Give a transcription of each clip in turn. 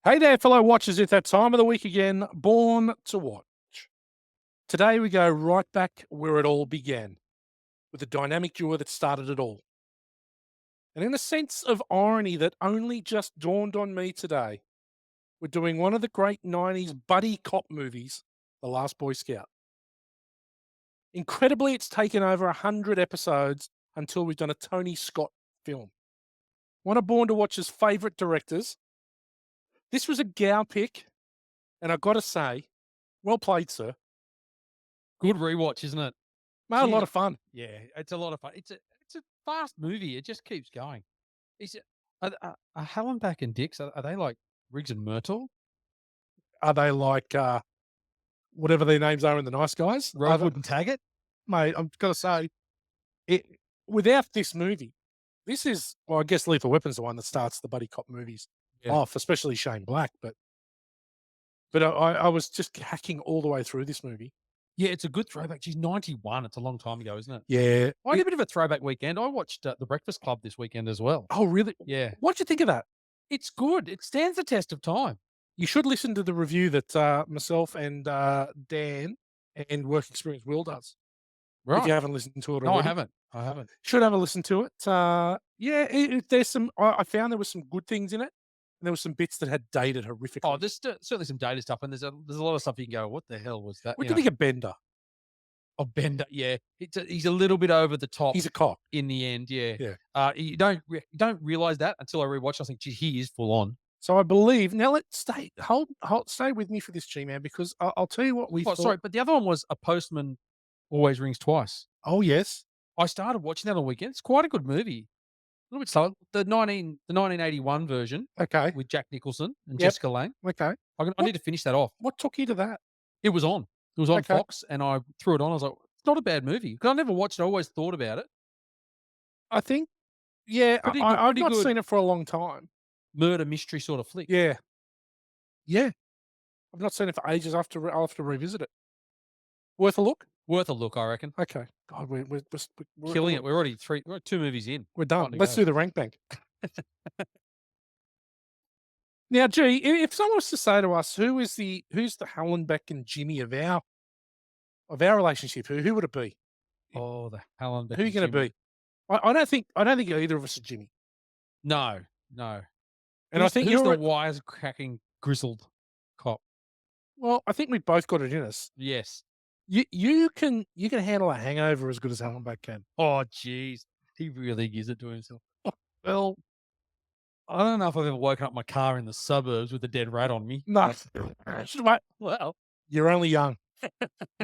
Hey there, fellow watchers. It's that time of the week again, Born to Watch. Today we go right back where it all began, with the dynamic duo that started it all. And in a sense of irony that only just dawned on me today, we're doing one of the great 90s buddy cop movies, The Last Boy Scout. Incredibly, it's taken over 100 episodes until we've done a Tony Scott film. One of Born to Watch's favourite directors. This was a gal pick, and I've got to say, well played, sir. Good rewatch, isn't it? Made a Jeez, lot of fun. yeah, it's a lot of fun. It's a fast movie. It just keeps going. Is it are Hallenbeck and Dix, are they like Riggs and Myrtle? Are they like, whatever their names are in The Nice Guys? Are they Rosewood and Taggart? mate, I've gotta say, it without this movie, this is well, I guess Lethal Weapon's the one that starts the buddy cop movies Yeah. off, especially Shane Black, but I was just hacking all the way through this movie. Yeah, it's a good throwback. She's 91. It's a long time ago, isn't it? Yeah. I had a bit of a throwback weekend. I watched The Breakfast Club this weekend as well. Oh, really? Yeah. What'd you think of that? It's good. It stands the test of time. You should listen to the review that, myself and, Dan and Work Experience Will does, if you Right. haven't listened to it No, I already. haven't. I haven't. Should have a listen to it. Yeah, there's some. I found there was some good things in it, and there was some bits that had dated horrifically. Oh, there's certainly some data stuff, and there's a lot of stuff you can go, "What the hell was that?" What You do you know? think of Bender? Oh, Bender, yeah. He's a little bit over the top He's a cop. in the end, yeah. Yeah. You don't realize that until I rewatch. I think, "Gee, he is full on." So I believe now. Let's stay with me for this, G man, because I'll tell you what we Oh, thought. sorry, but the other one was A Postman Always Rings Twice. Oh yes, I started watching that on the weekend. It's quite a good movie. A little bit slow. The 1981 version okay, with Jack Nicholson and yep, Jessica Lange. okay. I What need to finish that off. what took you to that? It was on. It was on Okay, Fox, and I threw it on. I was like, "It's not a bad movie." 'Cause I never watched it. I always thought about it. I think yeah, I've Pretty not good seen it for a long time. murder mystery sort of flick. Yeah, yeah, I've not seen it for ages. I'll have to revisit it. Worth a look. Worth a look, I reckon. Okay, God, Killing it. We're 2 movies in. we're done. Time to Let's go. do the rank bank. Now, G, if someone was to say to us, who's the Hallenbeck and Jimmy of our relationship, who would it be? Oh, the Hallenbeck Who are you and gonna Jimmy. be? I don't think either of us are Jimmy. No, no. And I think Who's the you're wisecracking grizzled cop? well, I think we both got it in us. Yes. You can handle a hangover as good as Hallenbeck can. Oh, jeez. He really gives it to himself. Well, I don't know if I've ever woken up my car in the suburbs with a dead rat on me. No, mate, Well, you're only young.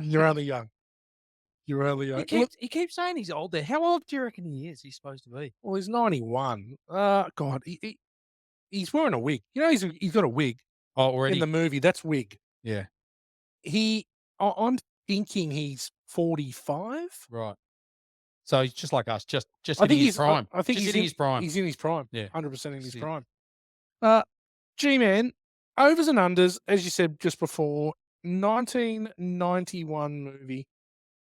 You're only young. You're only young. Look, he keeps saying he's older. How old do you reckon he is? He's supposed to be. well, he's 91. God, he's wearing a wig. You know, he's got a wig Oh, in the already? movie. That's wig. Yeah. I'm thinking he's 45. Right. So he's just like us, just I hitting think his he's prime. I think Just he's hitting in his prime. he's in his prime, Yeah. 100% in his See. prime. Uh, G-Man, overs and unders, as you said just before, 1991 movie,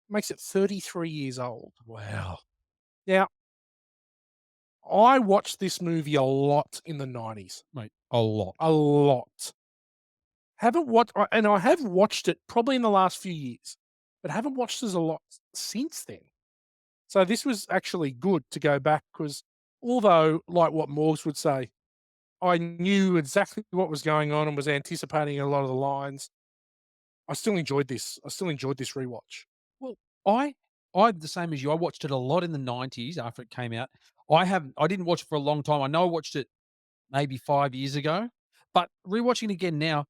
makes it 33 years old. Wow. Now, I watched this movie a lot in the 90s, Mate, a lot. a lot. Haven't watched and I have watched it probably in the last few years, but haven't watched it a lot since then. So this was actually good to go back because although, like what Morgs would say, I knew exactly what was going on and was anticipating a lot of the lines, I still enjoyed this. I still enjoyed this rewatch. Well, I the same as you. I watched it a lot in the 90s after it came out. I didn't watch it for a long time. I know I watched it maybe 5 years ago, but rewatching it again now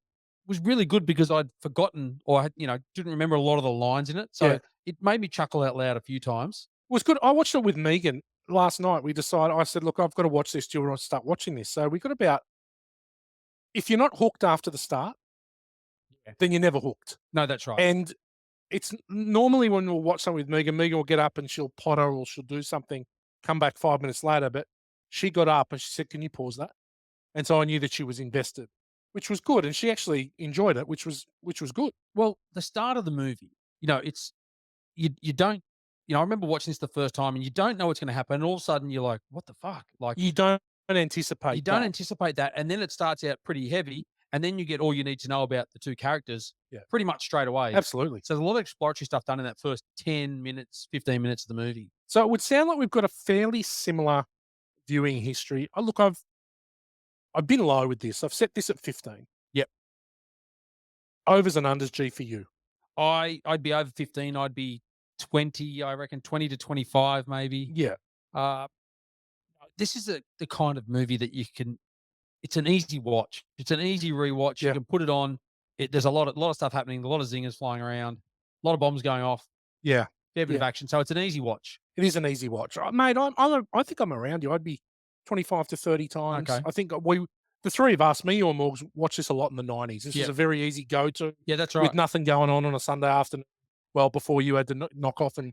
was really good because I'd forgotten or didn't remember a lot of the lines in it. Yeah. So it made me chuckle out loud a few times. It was good. I watched it with Megan last night. I said, look, I've got to watch this. Do you want to start watching this? So we got about, if you're not hooked after the start, Yeah. then you're never hooked. No, that's right. And it's normally when we'll watch something with Megan will get up and she'll potter or she'll do something, come back 5 minutes later. But she got up and she said, can you pause that? And so I knew that she was invested, which was good. And she actually enjoyed it, which was good. Well, the start of the movie, it's you don't I remember watching this the first time and you don't know what's going to happen and all of a sudden you're like, "What the fuck?" Like, You don't anticipate You don't that. anticipate that, and then it starts out pretty heavy, and then you get all you need to know about the 2 characters Yeah, pretty much straight away. absolutely. So there's a lot of exploratory stuff done in that first 10 minutes, 15 minutes of the movie. So it would sound like we've got a fairly similar viewing history. Oh, look, I've been low with this. I've set this at 15. Yep. Overs and unders, G for you. I'd be over 15, I'd be 20, I reckon 20 to 25 maybe. Yeah, Uh, this is the kind of movie that you can it's an easy watch. It's an easy rewatch. You yeah, can put it on. There's a lot of stuff happening, a lot of zingers flying around, a lot of bombs going off, yeah, fair bit of yeah. action. So it's an easy watch. It is an easy watch, mate. I think I'm around you. I'd be 25 to 30 times. Okay. I think the three of us, me or Morgs, watched this a lot in the 90s. This was Yep. a very easy go to Yeah, that's with right. nothing going on a Sunday afternoon. Well, before you had to knock off and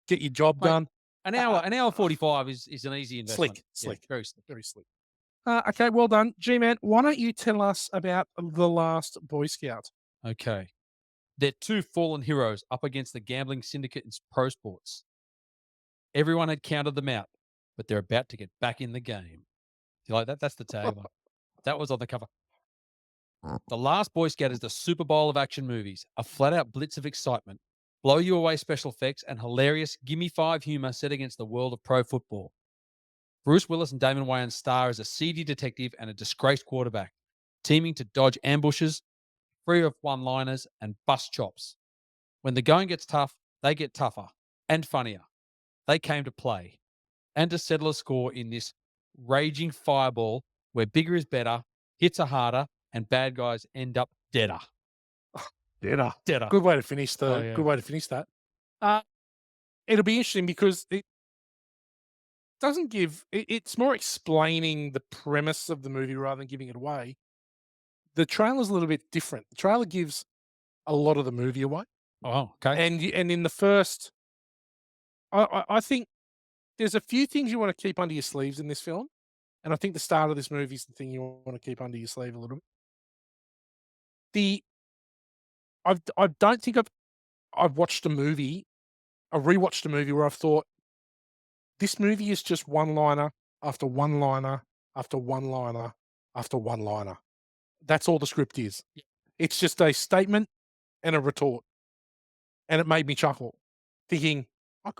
get your job Mate, done. an hour 45 is an easy investment. Slick, Yeah, slick, very slick. very slick. Okay, well done, G-Man. Why don't you tell us about the Last Boy Scout? Okay. They're two fallen heroes up against the gambling syndicate in pro sports. Everyone had counted them out, but they're about to get back in the game. Do you like that? That's the tagline. That was on the cover. The Last Boy Scout is the Super Bowl of action movies, a flat out blitz of excitement, blow you away special effects, and hilarious gimme five humor set against the world of pro football. Bruce Willis and Damon Wayans star as a seedy detective and a disgraced quarterback, teaming to dodge ambushes, free of one liners, and bust chops. When the going gets tough, they get tougher and funnier. They came to play and to settle a score in this raging fireball where bigger is better, hits are harder, and bad guys end up deader. Deader. Deader. Good way to finish Oh, yeah. good way to finish that. Uh, it'll be interesting because it doesn't give it's more explaining the premise of the movie rather than giving it away. The trailer's a little bit different. The trailer gives a lot of the movie away. Oh, okay. And in the first I think there's a few things you wanna keep under your sleeves in this film, and I think the start of this movie is the thing you wanna keep under your sleeve a little bit. The I don't think I've watched a movie I rewatched a movie where I've thought, "This movie is just one-liner after one-liner after one-liner after one-liner." That's all the script is. Yeah. It's just a statement and a retort, and it made me chuckle, thinking,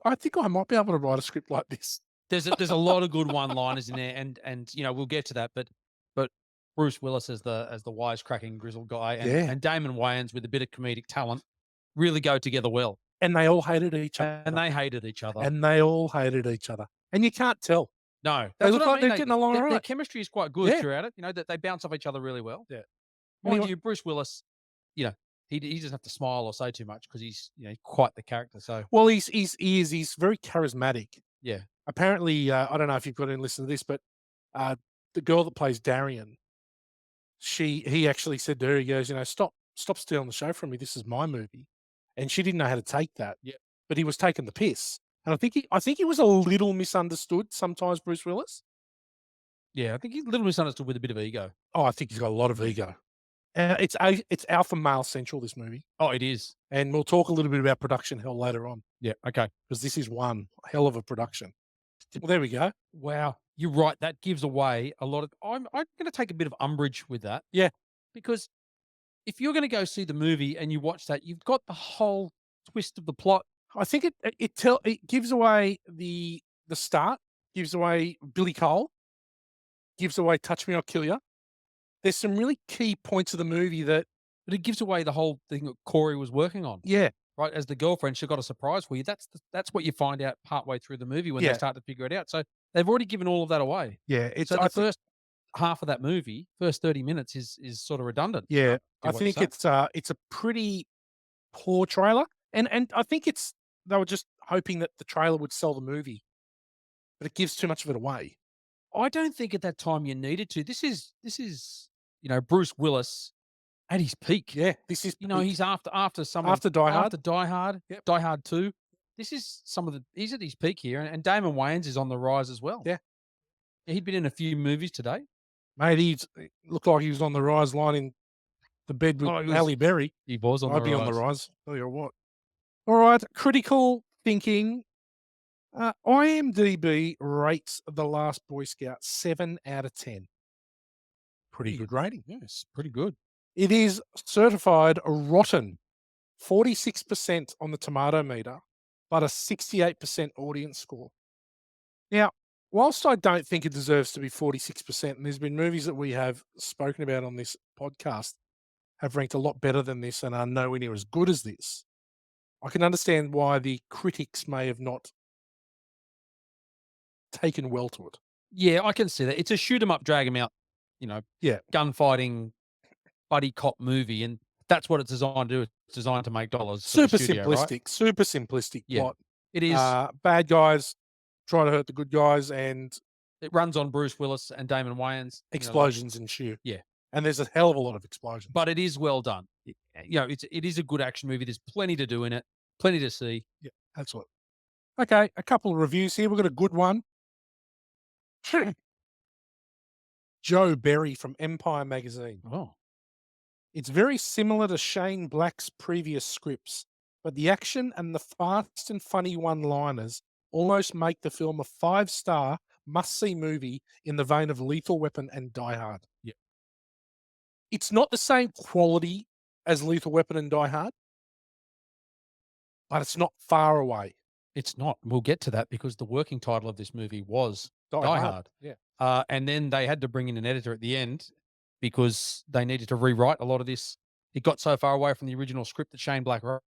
I think I might be able to write a script like this." There's a lot of good one-liners in there, and we'll get to that, but Bruce Willis as the wisecracking grizzled guy, Yeah, and Damon Wayans with a bit of comedic talent really go together well, and they all hated each other, and they hated each other. and they all hated each other, and you can't tell. No, They that's look what I like mean. they're getting along all Their right. chemistry is quite good Yeah, throughout it. That they bounce off each other really well. yeah. Mind Anyway, you, Bruce Willis, you know, he doesn't have to smile or say too much because he's quite the character. So well, he's very charismatic. yeah, Apparently, I don't know if you've got to listen to this, but uh, the girl that plays Darian, he actually said to her, he goes, "Stop stealing the show from me. This is my movie," and she didn't know how to take that. yeah, But he was taking the piss, and I think he was a little misunderstood sometimes. Bruce Willis. yeah. I think he's a little misunderstood with a bit of ego. Oh, I think he's got a lot of ego. It's alpha male central, this movie, Oh, it is. and we'll talk a little bit about production hell later on Yeah. Okay. because this is one hell of a production. Well, there we go. Wow, you're right. That gives away a lot of. I'm going to take a bit of umbrage with that Yeah, because if you're going to go see the movie and you watch that, you've got the whole twist of the plot. I think it gives away the start, gives away Billy Cole, gives away Touch Me or Kill Ya. There's some really key points of the movie that But it gives away the whole thing that Corey was working on, yeah, right? As the girlfriend, she got a surprise for you. That's what you find out partway through the movie when they yeah, start to figure it out. So they've already given all of that away. yeah, it's So I the think first half of that movie, first 30 minutes is sort of redundant. yeah, Do I what you think say. it's a pretty poor trailer, and I think they were just hoping that the trailer would sell the movie, but it gives too much of it away. I don't think at that time you needed to. This is Bruce Willis at his peak. Yeah, this is peak. He's after After Die Hard. after Die Hard, Yep. Die Hard 2. This is he's at his peak here, and Damon Wayans is on the rise as well. Yeah. He'd been in a few movies today. Mate, he looked like he was on the rise line in the bed with Oh, he was Halle Berry. he was on I'd the be on the rise. rise. Tell you what. All right, critical thinking. IMDb rates The Last Boy Scout 7 out of 10. Pretty good rating. Yes, pretty good. It is certified rotten, 46% on the tomato meter, but a 68% audience score. Now, whilst I don't think it deserves to be 46%, and there's been movies that we have spoken about on this podcast have ranked a lot better than this and are nowhere near as good as this, I can understand why the critics may have not taken well to it. Yeah, I can see that. It's a shoot 'em up, drag 'em out, you know, Yeah, gunfighting buddy cop movie, and that's what it's designed to do. It's designed to make dollars for the super studio, right? simplistic Yeah, plot. it is. Bad guys try to hurt the good guys, and It runs on Bruce Willis and Damon Wayans. explosions ensue. Yeah, And there's a hell of a lot of explosions. but it is well done. It is a good action movie. There's plenty to do in it, plenty to see. Yeah, absolutely. Okay, a couple of reviews here. We've got a good one. Joe Berry from Empire Magazine. Oh, It's very similar to Shane Black's previous scripts, but the action and the fast and funny one liners almost make the film a 5-star must see movie in the vein of Lethal Weapon and Die Hard. yeah, It's not the same quality as Lethal Weapon and Die Hard, but it's not far away. it's not. We'll get to that because the working title of this movie was Die Die Hard. Hard. Yeah. And then they had to bring in an editor at the end because they needed to rewrite a lot of this. It got so far away from the original script that Shane Black wrote.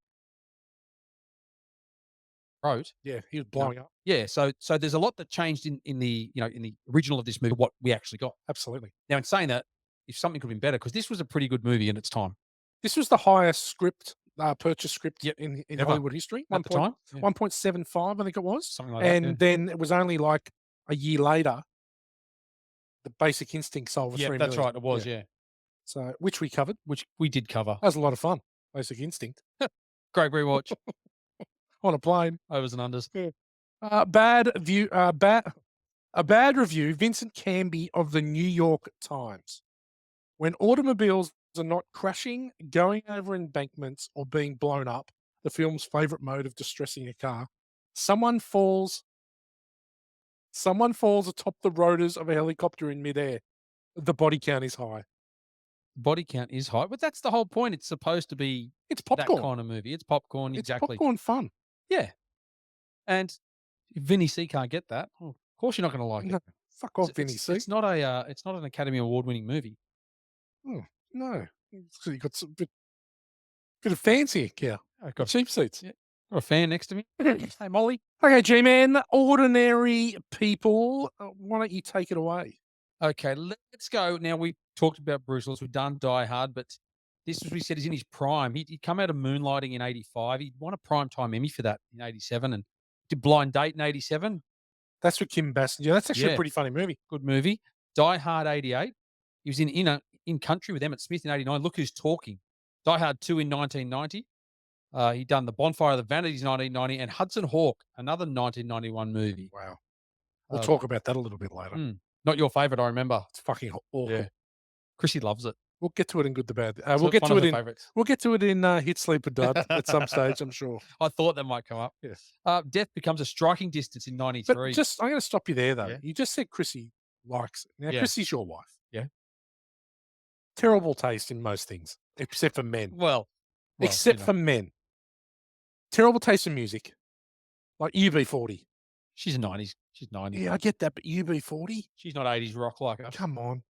Yeah, he was You know, blowing up. yeah, so there's a lot that changed in the in the original of this movie, what we actually got. Absolutely. Now, in saying that, if something could have been better, because this was a pretty good movie in its time. This was the highest script, purchase script Yep, in ever. Hollywood history. At the time? Yeah. 1.75, I think it was. Something like that, And yeah. then it was only like a year later, the Basic Instinct sold for Yeah, 3 that's million. right, it was, yeah. So, which we covered. Which we did cover. That was a lot of fun. Basic Instinct Great rewatch, on a plane. overs and unders. Yeah. Bad view. A bad review. Vincent Canby of the New York Times. When automobiles are not crashing, going over embankments, or being blown up, the film's favorite mode of distressing a car, someone falls atop the rotors of a helicopter in midair. The body count is high. Body count is high, but that's the whole point. It's supposed to be It's that popcorn. kind of movie. It's popcorn, It's exactly. popcorn fun. Yeah. And if Vinny C can't get that, well, of course you're not gonna like No, it. fuck off, It's Vinny it's C. it's not a, it's not an Academy Award-winning movie. Oh, no. So you got some bit of fancy here. I've Got cheap seats. Yeah. Got a fan next to me. Hey, Molly. Okay, G-Man, ordinary people. Why don't you take it away? Okay, let's go. Now, we talked about Bruce Willis. We've done Die Hard, but this, as we said, is in his prime. He'd come out of Moonlighting in '85. He'd won a Primetime Emmy for that in '87 and did Blind Date in '87. That's with Kim Basinger. That's actually Yeah. a pretty funny movie. Good movie. Die Hard '88. He was in Country with Emmett Smith in '89. Look Who's Talking. Die Hard 2 in 1990. He'd done The Bonfire of the Vanities 1990 and Hudson Hawk, another 1991 movie. Wow. We'll Uh, talk about that a little bit later. Not your favorite, I remember. It's fucking awful. Yeah. Chrissy loves it. We'll get to it in Good, the Bad. It's We'll get one to of it her in favorites. We'll get to it in Hit, Sleep, or Dud at some stage, I'm sure. I thought that might come up. Yes. Death Becomes a Striking Distance in But '93. just, I'm going to stop you there, though. Yeah. You just said Chrissy likes it. Now, Yeah. Chrissy's your wife. Yeah. Terrible taste in most things, except for men. Well, Except for men. Terrible taste in music. Like UB40. she's a '90s. She's '90s. Yeah, I get that, but UB40? She's not '80s rock like us. Come on.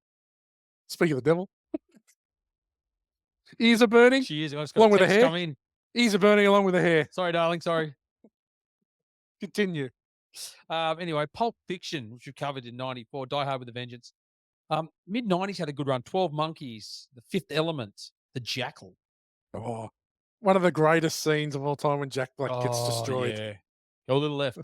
Speak of the devil. Ears are burning. She is. I just Along got with a the text hair? come in. Ears are burning along with the hair. Sorry, darling. Sorry. Continue. Anyway, Pulp Fiction, which we covered in '94. Die Hard with a Vengeance. Mid '90s had a good run. 12 Monkeys, The Fifth Element, The Jackal. Oh, one of the greatest scenes of all time when Jack Black gets destroyed. Yeah. Go a little left.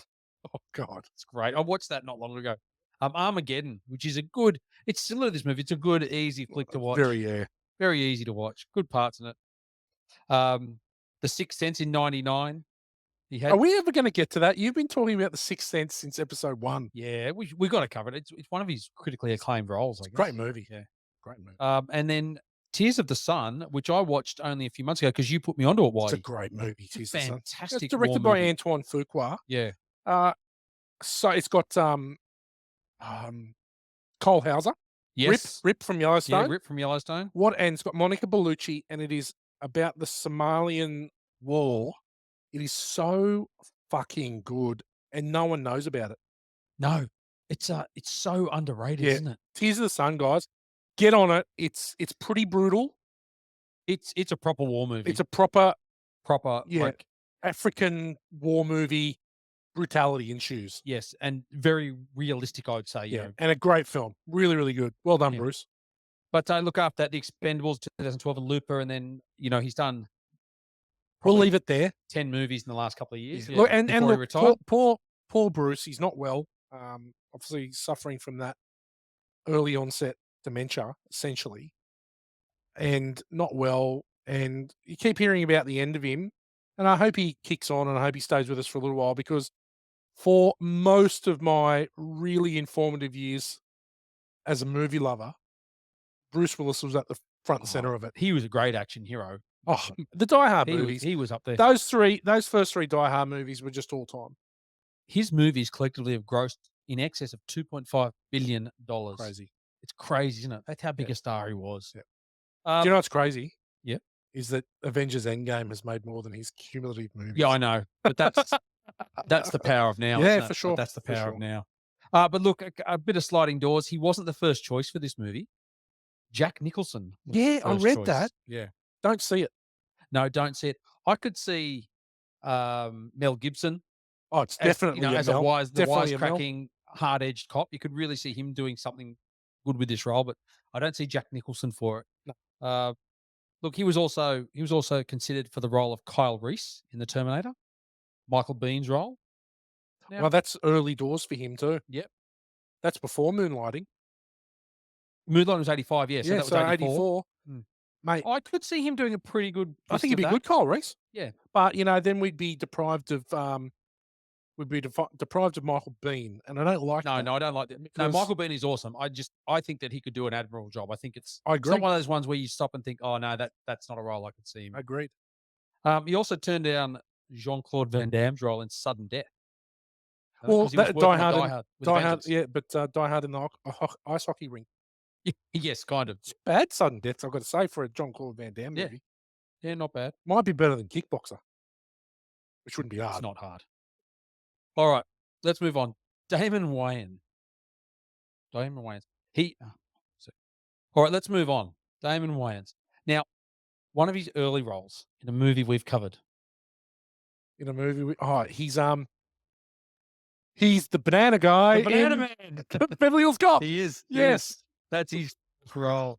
Oh, God. It's great. I watched that not long ago. Armageddon, which is a good. It's similar to this movie. It's a good, easy flick to watch. Very easy to watch. Good parts in it. The Sixth Sense in '99. He had. Are we ever going to get to that? You've been talking about The Sixth Sense since episode 1. Yeah, we got to cover it. It's one of his critically acclaimed roles. I guess. Great movie. Yeah, Great movie. and then Tears of the Sun, which I watched only a few months ago because you put me onto it. It's a Whitey. great movie. Tears of the Sun. Fantastic. It's directed war by movie. Antoine Fuqua. Yeah. So it's got, um, Cole Hauser, Yes. Rip from Yeah, Yellowstone. Rip from Yellowstone. And it's got Monica Bellucci, and it is about the Somalian war. It is so fucking good, and no one knows about it. No, it's so underrated, Yeah. isn't it? Tears of the Sun, guys. Get on it. It's pretty brutal. It's a proper war It's movie. a proper, Proper, yeah, like African war movie. Brutality ensues. yes, and very realistic, I would say, Yeah, and a great film. Really, really good. Well done, yeah. Bruce. But, look, after that, The Expendables, 2012, and Looper, and then, he's done We'll probably leave it there. 10 movies in the last couple of Yeah. years, Look, yeah, and before he look, retired. poor Bruce, he's not well. Obviously he's suffering from that early onset dementia, essentially, and not well. And you keep hearing about the end of him. And I hope he kicks on, and I hope he stays with us for a little while, because for most of my really informative years as a movie lover, Bruce Willis was at the front and Oh, center of it. he was a great action hero. Oh, the Die Hard He was movies. he was up there. Those first 3 Die Hard movies were just all time. His movies collectively have grossed in excess of $2.5 billion. Crazy. It's crazy, isn't it? That's how big Yeah. a star he was. Yeah. Do you Um, know what's crazy? yeah. Is that Avengers Endgame has made more than his cumulative movies. Yeah, I know, but that's the power of now, Yeah, isn't it? for sure, That's the for power of sure. now. But look, a bit of sliding doors. He wasn't the first choice for this movie. Jack Nicholson was the Yeah, I first read that. choice. Yeah. Don't see it. No, don't see it. I could see, Mel Gibson Oh, it's as, definitely a as a Mel. the Definitely a Mel. wisecracking, hard-edged cop. You could really see him doing something good with this role, but I don't see Jack Nicholson for it. No. Uh, look, he was also considered for the role of Kyle Reese in The Terminator, Michael Bihn's role. Well, Now, that's early doors for him too. yep, That's before Moonlighting. Moonlight was 85, yeah, so Yeah, that was so 84. 84. Mm. Mate, I could see him doing a pretty good I think twist he'd of be that. good, Kyle Reese. Yeah. But, then we'd be deprived of, deprived of Michael Biehn, and I don't like No, that, no, I don't like that. No, because Michael Biehn is awesome. I think that he could do an admirable job. I think I it's not agree. one of those ones where you stop and think, "Oh, no, that's not a role I could see him." Agreed. He also turned down Jean-Claude Van Damme's role in Sudden Death. Well, Because he was that Die working on Hard Die and Hard with Die Hard, Vengeance. yeah, but, Die Hard in the ice hockey rink. Yes, kind of. It's bad sudden deaths, I've got to say, for a John Claude Van Damme Yeah, movie. yeah, not bad. Might be better than Kickboxer, which wouldn't be It's hard. not hard. All right, let's move on. Damon Wayans. Damon Wayans. So all right, let's move on. Damon Wayans. Now, one of his early roles in a movie we've covered. In a movie he's the banana guy The Banana in Man. Beverly Hills Cop. He is. Yes. That's his role.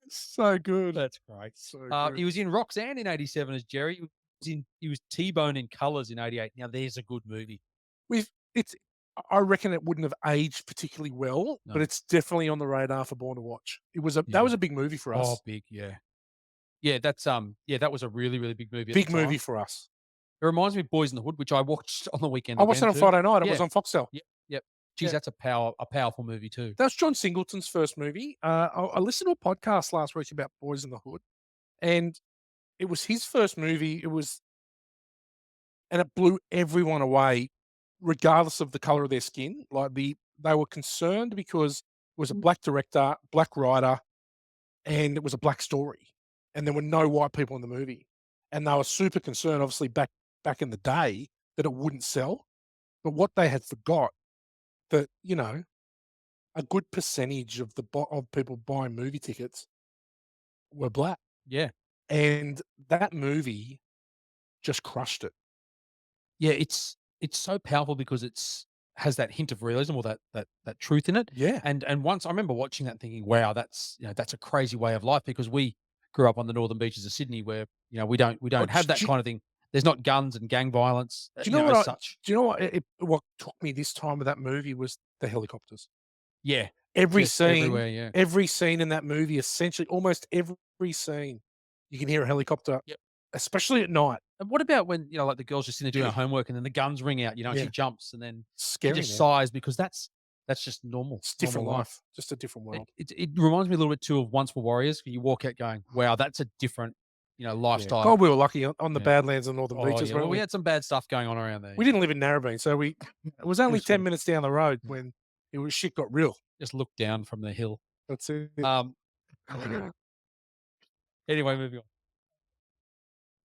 So good. That's great. So good. He was in Roxanne in '87 as Jerry. He was T-Bone in Colors in '88. Now there's a good movie. We've it's I reckon it wouldn't have aged particularly well, but No. it's definitely on the radar for Born to Watch. That Yeah. was a big movie for Oh, us. big, yeah. Yeah, that was a really, really big movie at Big the time. movie for us. It reminds me of Boys in the Hood, which I watched on the weekend I watched it again on too. Friday night. It Yeah. was on Foxtel. Yep, yep. Geez, Yeah. that's a powerful movie too. That was John Singleton's first movie. I listened to a podcast last week about Boys in the Hood, and it was his first movie. And it blew everyone away, regardless of the color of their skin. They were concerned because it was a black director, black writer, and it was a black story, and there were no white people in the movie, and they were super concerned, obviously back in the day, that it wouldn't sell. But what they had forgot that a good percentage of of people buying movie tickets were black, Yeah. and that movie just crushed it. Yeah, it's so powerful because has that hint of realism or that truth in it. Yeah. And once I remember watching that and thinking, wow, that's a crazy way of life because we grew up on the northern beaches of Sydney where, we don't have that do kind of thing. There's not guns and gang violence, Do you know as what? such. Do you know what took me this time with that movie was the helicopters. Yeah. Every Just scene, everywhere, yeah. every scene in that movie, essentially, almost every scene, you can hear a helicopter, Yep. especially at night. And what about when, like the girl's just sitting there doing her homework and then the guns ring out, and Yeah. she jumps and then she Scary, just man. sighs because that's just normal. It's different normal life, just a different world. It reminds me a little bit too of Once Were Warriors. You walk out going, wow, that's a different Yeah. God, lifestyle. we were lucky on the Yeah. Badlands and Northern Oh, Beaches, yeah. Well, weren't we we? had some bad stuff going on around there, We yeah. didn't live in Narrabeen, so it was It only was 10 sort of minutes down the road when shit got real. just look down from the hill. That's it. Um, anyway, moving on.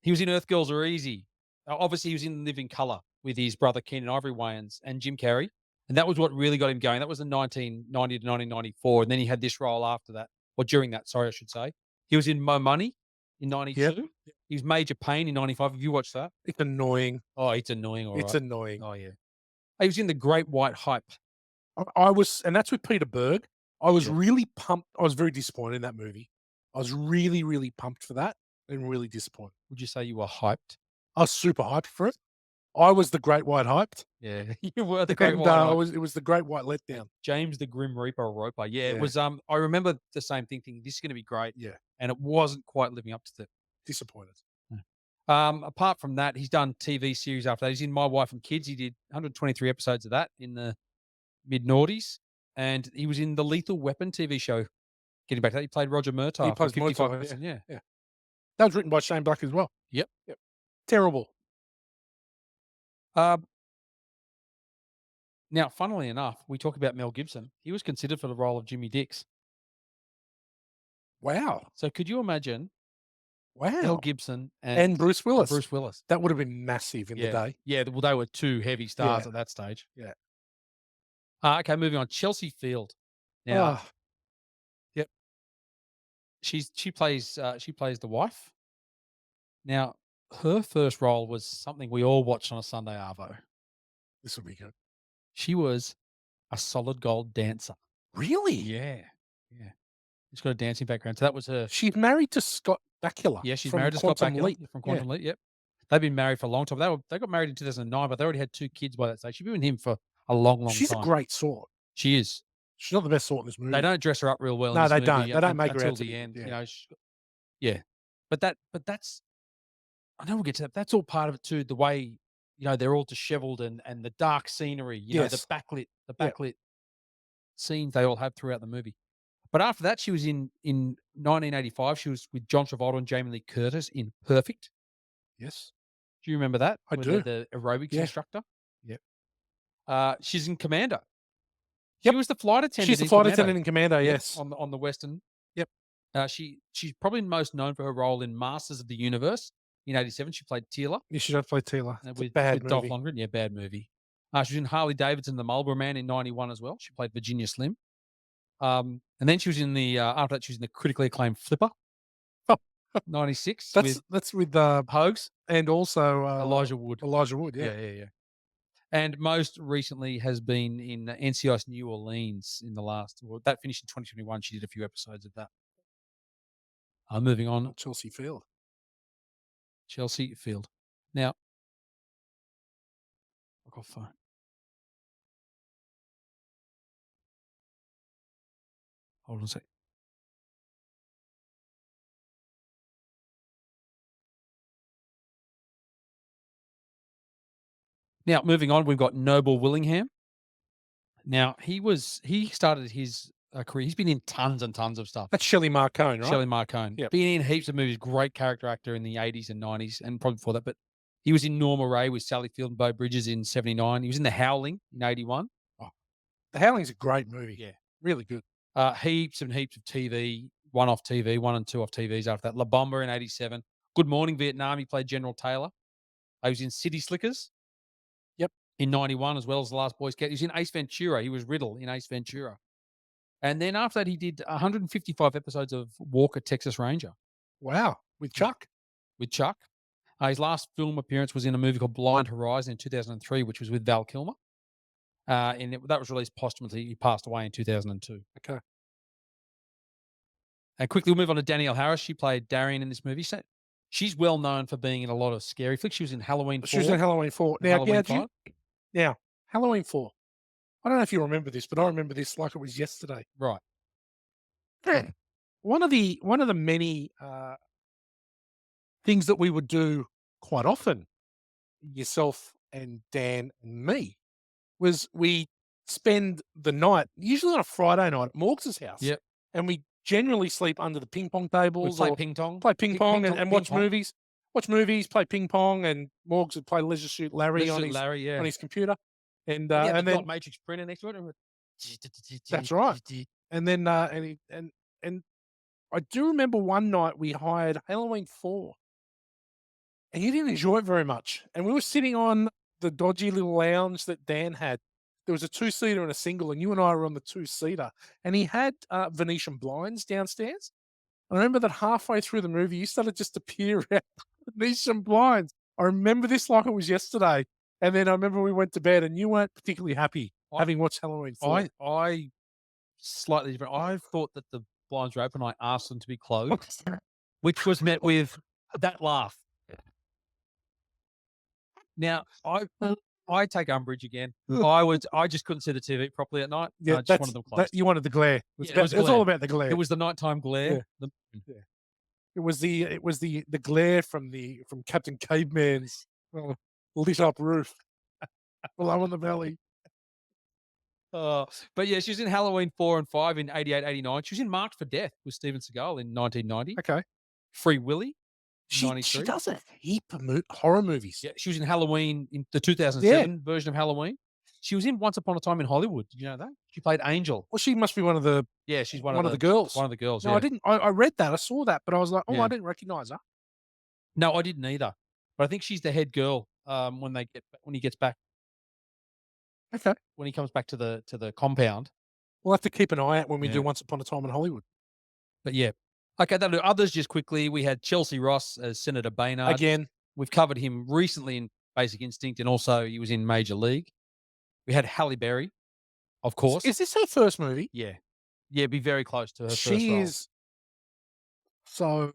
He was in Earth Girls Are Easy. Obviously, he was in Living Color with his brother Kenan Ivory Wayans and Jim Carrey, and that was what really got him going. That was in 1990 to 1994, and then he had this role after that, or during that, sorry, I should say. He was in Mo Money in Yep. '92. He was Major Payne in '95. Have you watched that? It's annoying. Oh, it's annoying, all It's right. annoying. Oh, yeah. He was in The Great White Hype. I was, and that's with Peter Berg. I was Yeah. really pumped. I was very disappointed in that movie. I was really, really pumped for that and really disappointed. Would you say you were hyped? I was super hyped for it. I was the Great White hyped, Yeah, you were The Great and White Hype. it was the Great White letdown. James the Grim Reaper Roper. Yeah, it Yeah. was, I remember the same thing, thinking, "This is gonna be great," Yeah, and it wasn't quite living up to the. disappointed. Apart from that, he's done TV series after that. He's in My Wife and Kids. He did 123 episodes of that in the mid noughties, and he was in the Lethal Weapon TV show. Getting back to that, he played Roger He Murtaugh for plays 55 Mozart. Yeah, percent. Yeah. yeah. That was written by Shane Black as well. Yep. Yep. Terrible. Um, Now, funnily enough, we talk about Mel Gibson. He was considered for the role of Jimmy Dix. Wow. So could you imagine Mel Wow. Gibson And Bruce and Willis. Bruce Willis? That would have been massive in the Yeah. day. Yeah. Well, they were two heavy stars Yeah. at that stage. Yeah. Okay, moving on. Chelsea Field. Now, Ah, yep. she plays the wife. Now, her first role was something we all watched on a Sunday arvo. This will be good. She was a solid gold dancer. Really? Yeah. Yeah. She's got a dancing background. So that was her. She's married to Scott Bakula. Yeah, she's from married to Scott Quantum Bakula Leap. from Yeah. Quantum Leap. Yep. They've been married for a long time. They got married in 2009, but they already had 2 kids by that stage. She's been with him for a long, long She's a time. great sort. She is. She's not the best sort in this movie. They don't dress her up real well in No, this they movie don't. They don't make her until out to the be. end. Yeah. Yeah. But that's I know we'll get to that. That's all part of it too. The way, they're all disheveled and the dark scenery, the Yes. Yeah. backlit scenes they all have throughout the movie. But after that, she was in 1985, she was with John Travolta and Jamie Lee Curtis in Perfect. Yes. Do you remember that? I With do. the aerobics Yeah. instructor? Yep. She's in Commando. She Yep. was the flight attendant She's the in flight Commando. attendant in Commando, Yep, yes. on the Western. Yep. She's probably most known for her role in Masters of the Universe in '87. She played Teela You should have played Teela. It's a with bad Dolph movie. Lundgren. Yeah, bad movie. She was in Harley Davidson, The Marlboro Man in '91 as well. She played Virginia Slim. And then she was in the after that she was in the critically acclaimed Flipper Oh, '96 with that's with Hogs, and also Elijah Wood. Elijah Wood, Yeah, yeah. yeah, yeah. And most recently has been in NCIS New Orleans that finished in 2021. She did a few episodes of that. Moving on, Chelsea Field. Chelsea Field. Now, I've got phone. Hold on a sec. Now, moving on, we've got Noble Willingham. Now, he started his career. He's been in tons and tons of stuff. That's Shelley Marcone, right? Shelley Marcone. Yep. Been in heaps of movies. Great character actor in the 80s and 90s, and probably before that. But he was in Norma Ray with Sally Field and Bo Bridges in '79. He was in The Howling in '81. The Howling's a great movie. Yeah. Really good. Heaps and heaps of TV, one off TV, 1 and 2 off TVs after that. La Bomba in '87. Good Morning Vietnam. He played General Taylor. He was in City Slickers. Yep. In '91, as well as The Last Boy Scout. He was in Ace Ventura. He was Riddle in Ace Ventura. And then after that, he did 155 episodes of Walker, Texas Ranger Wow. With Chuck. with Chuck. His last film appearance was in a movie called Blind Horizon in 2003, which was with Val Kilmer. That was released posthumously. He passed away in 2002. Okay. And quickly, we'll move on to Danielle Harris. She played Darian in this movie. So she's well known for being in a lot of scary flicks. She was in Halloween 4. She was in Halloween 4. and Now, Halloween yeah, 5. now, Halloween 4. I don't know if you remember this, but I remember this like it was yesterday. Right. One of the many things that we would do quite often, yourself and Dan and me, was we spend the night, usually on a Friday night, at Morgs's house. Yep. And we generally sleep under the ping pong We tables play or ping pong, play ping pong and ping watch pong. movies. Watch movies, play ping pong, and Morgs would play Leisure Suit Larry Leisure Suit Larry, on yeah. his computer, And he had the and dot then matrix printer next to it. And that's right. And then and I do remember one night we hired Halloween 4, and he didn't enjoy it very much. And we were sitting on the dodgy little lounge that Dan had. There was a two-seater and a single, and you and I were on the two-seater. And he had Venetian blinds downstairs. I remember that halfway through the movie, you started just to peer out the Venetian blinds. I remember this like it was yesterday. And then I remember we went to bed, and you weren't particularly happy I having watched Halloween 4. I slightly different. I thought that the blinds were open. I asked them to be closed, which was met with that laugh. Now, I take umbrage again. I just couldn't see the TV properly at night. Yeah, I just wanted them that closed. you wanted the glare. Yeah, it was It's all glare. about the glare. It was the nighttime Yeah, glare. yeah. It was the glare from Captain Caveman's lit up roof below on the valley. But yeah, she was in Halloween 4 and 5 in 88, 89. She was in Marked for Death with Steven Seagal in 1990. Okay. Free Willy, She 93. does a heap of horror movies. Yeah, she was in Halloween in the Yeah. 2007 version of Halloween. She was in Once Upon a Time in Hollywood. Did you know that? She played Angel. Well, she must be one of the Yeah, she's one of the girls. one of the girls, No, I yeah. didn't. I read that. I saw that, but I was like, oh, I Yeah. didn't recognize her. No, I didn't either. But I think she's the head girl, when he gets back Okay. when he comes back to the compound. We'll have to keep an eye out when we do Yeah. Once Upon a Time in Hollywood. But yeah. Okay, that'll do. Others just quickly. We had Chelsea Ross as Senator Baynard. Again, We've covered him recently in Basic Instinct, and also he was in Major League. We had Halle Berry, of course. is this her first movie? Yeah. Yeah, be very close to her first She role. is so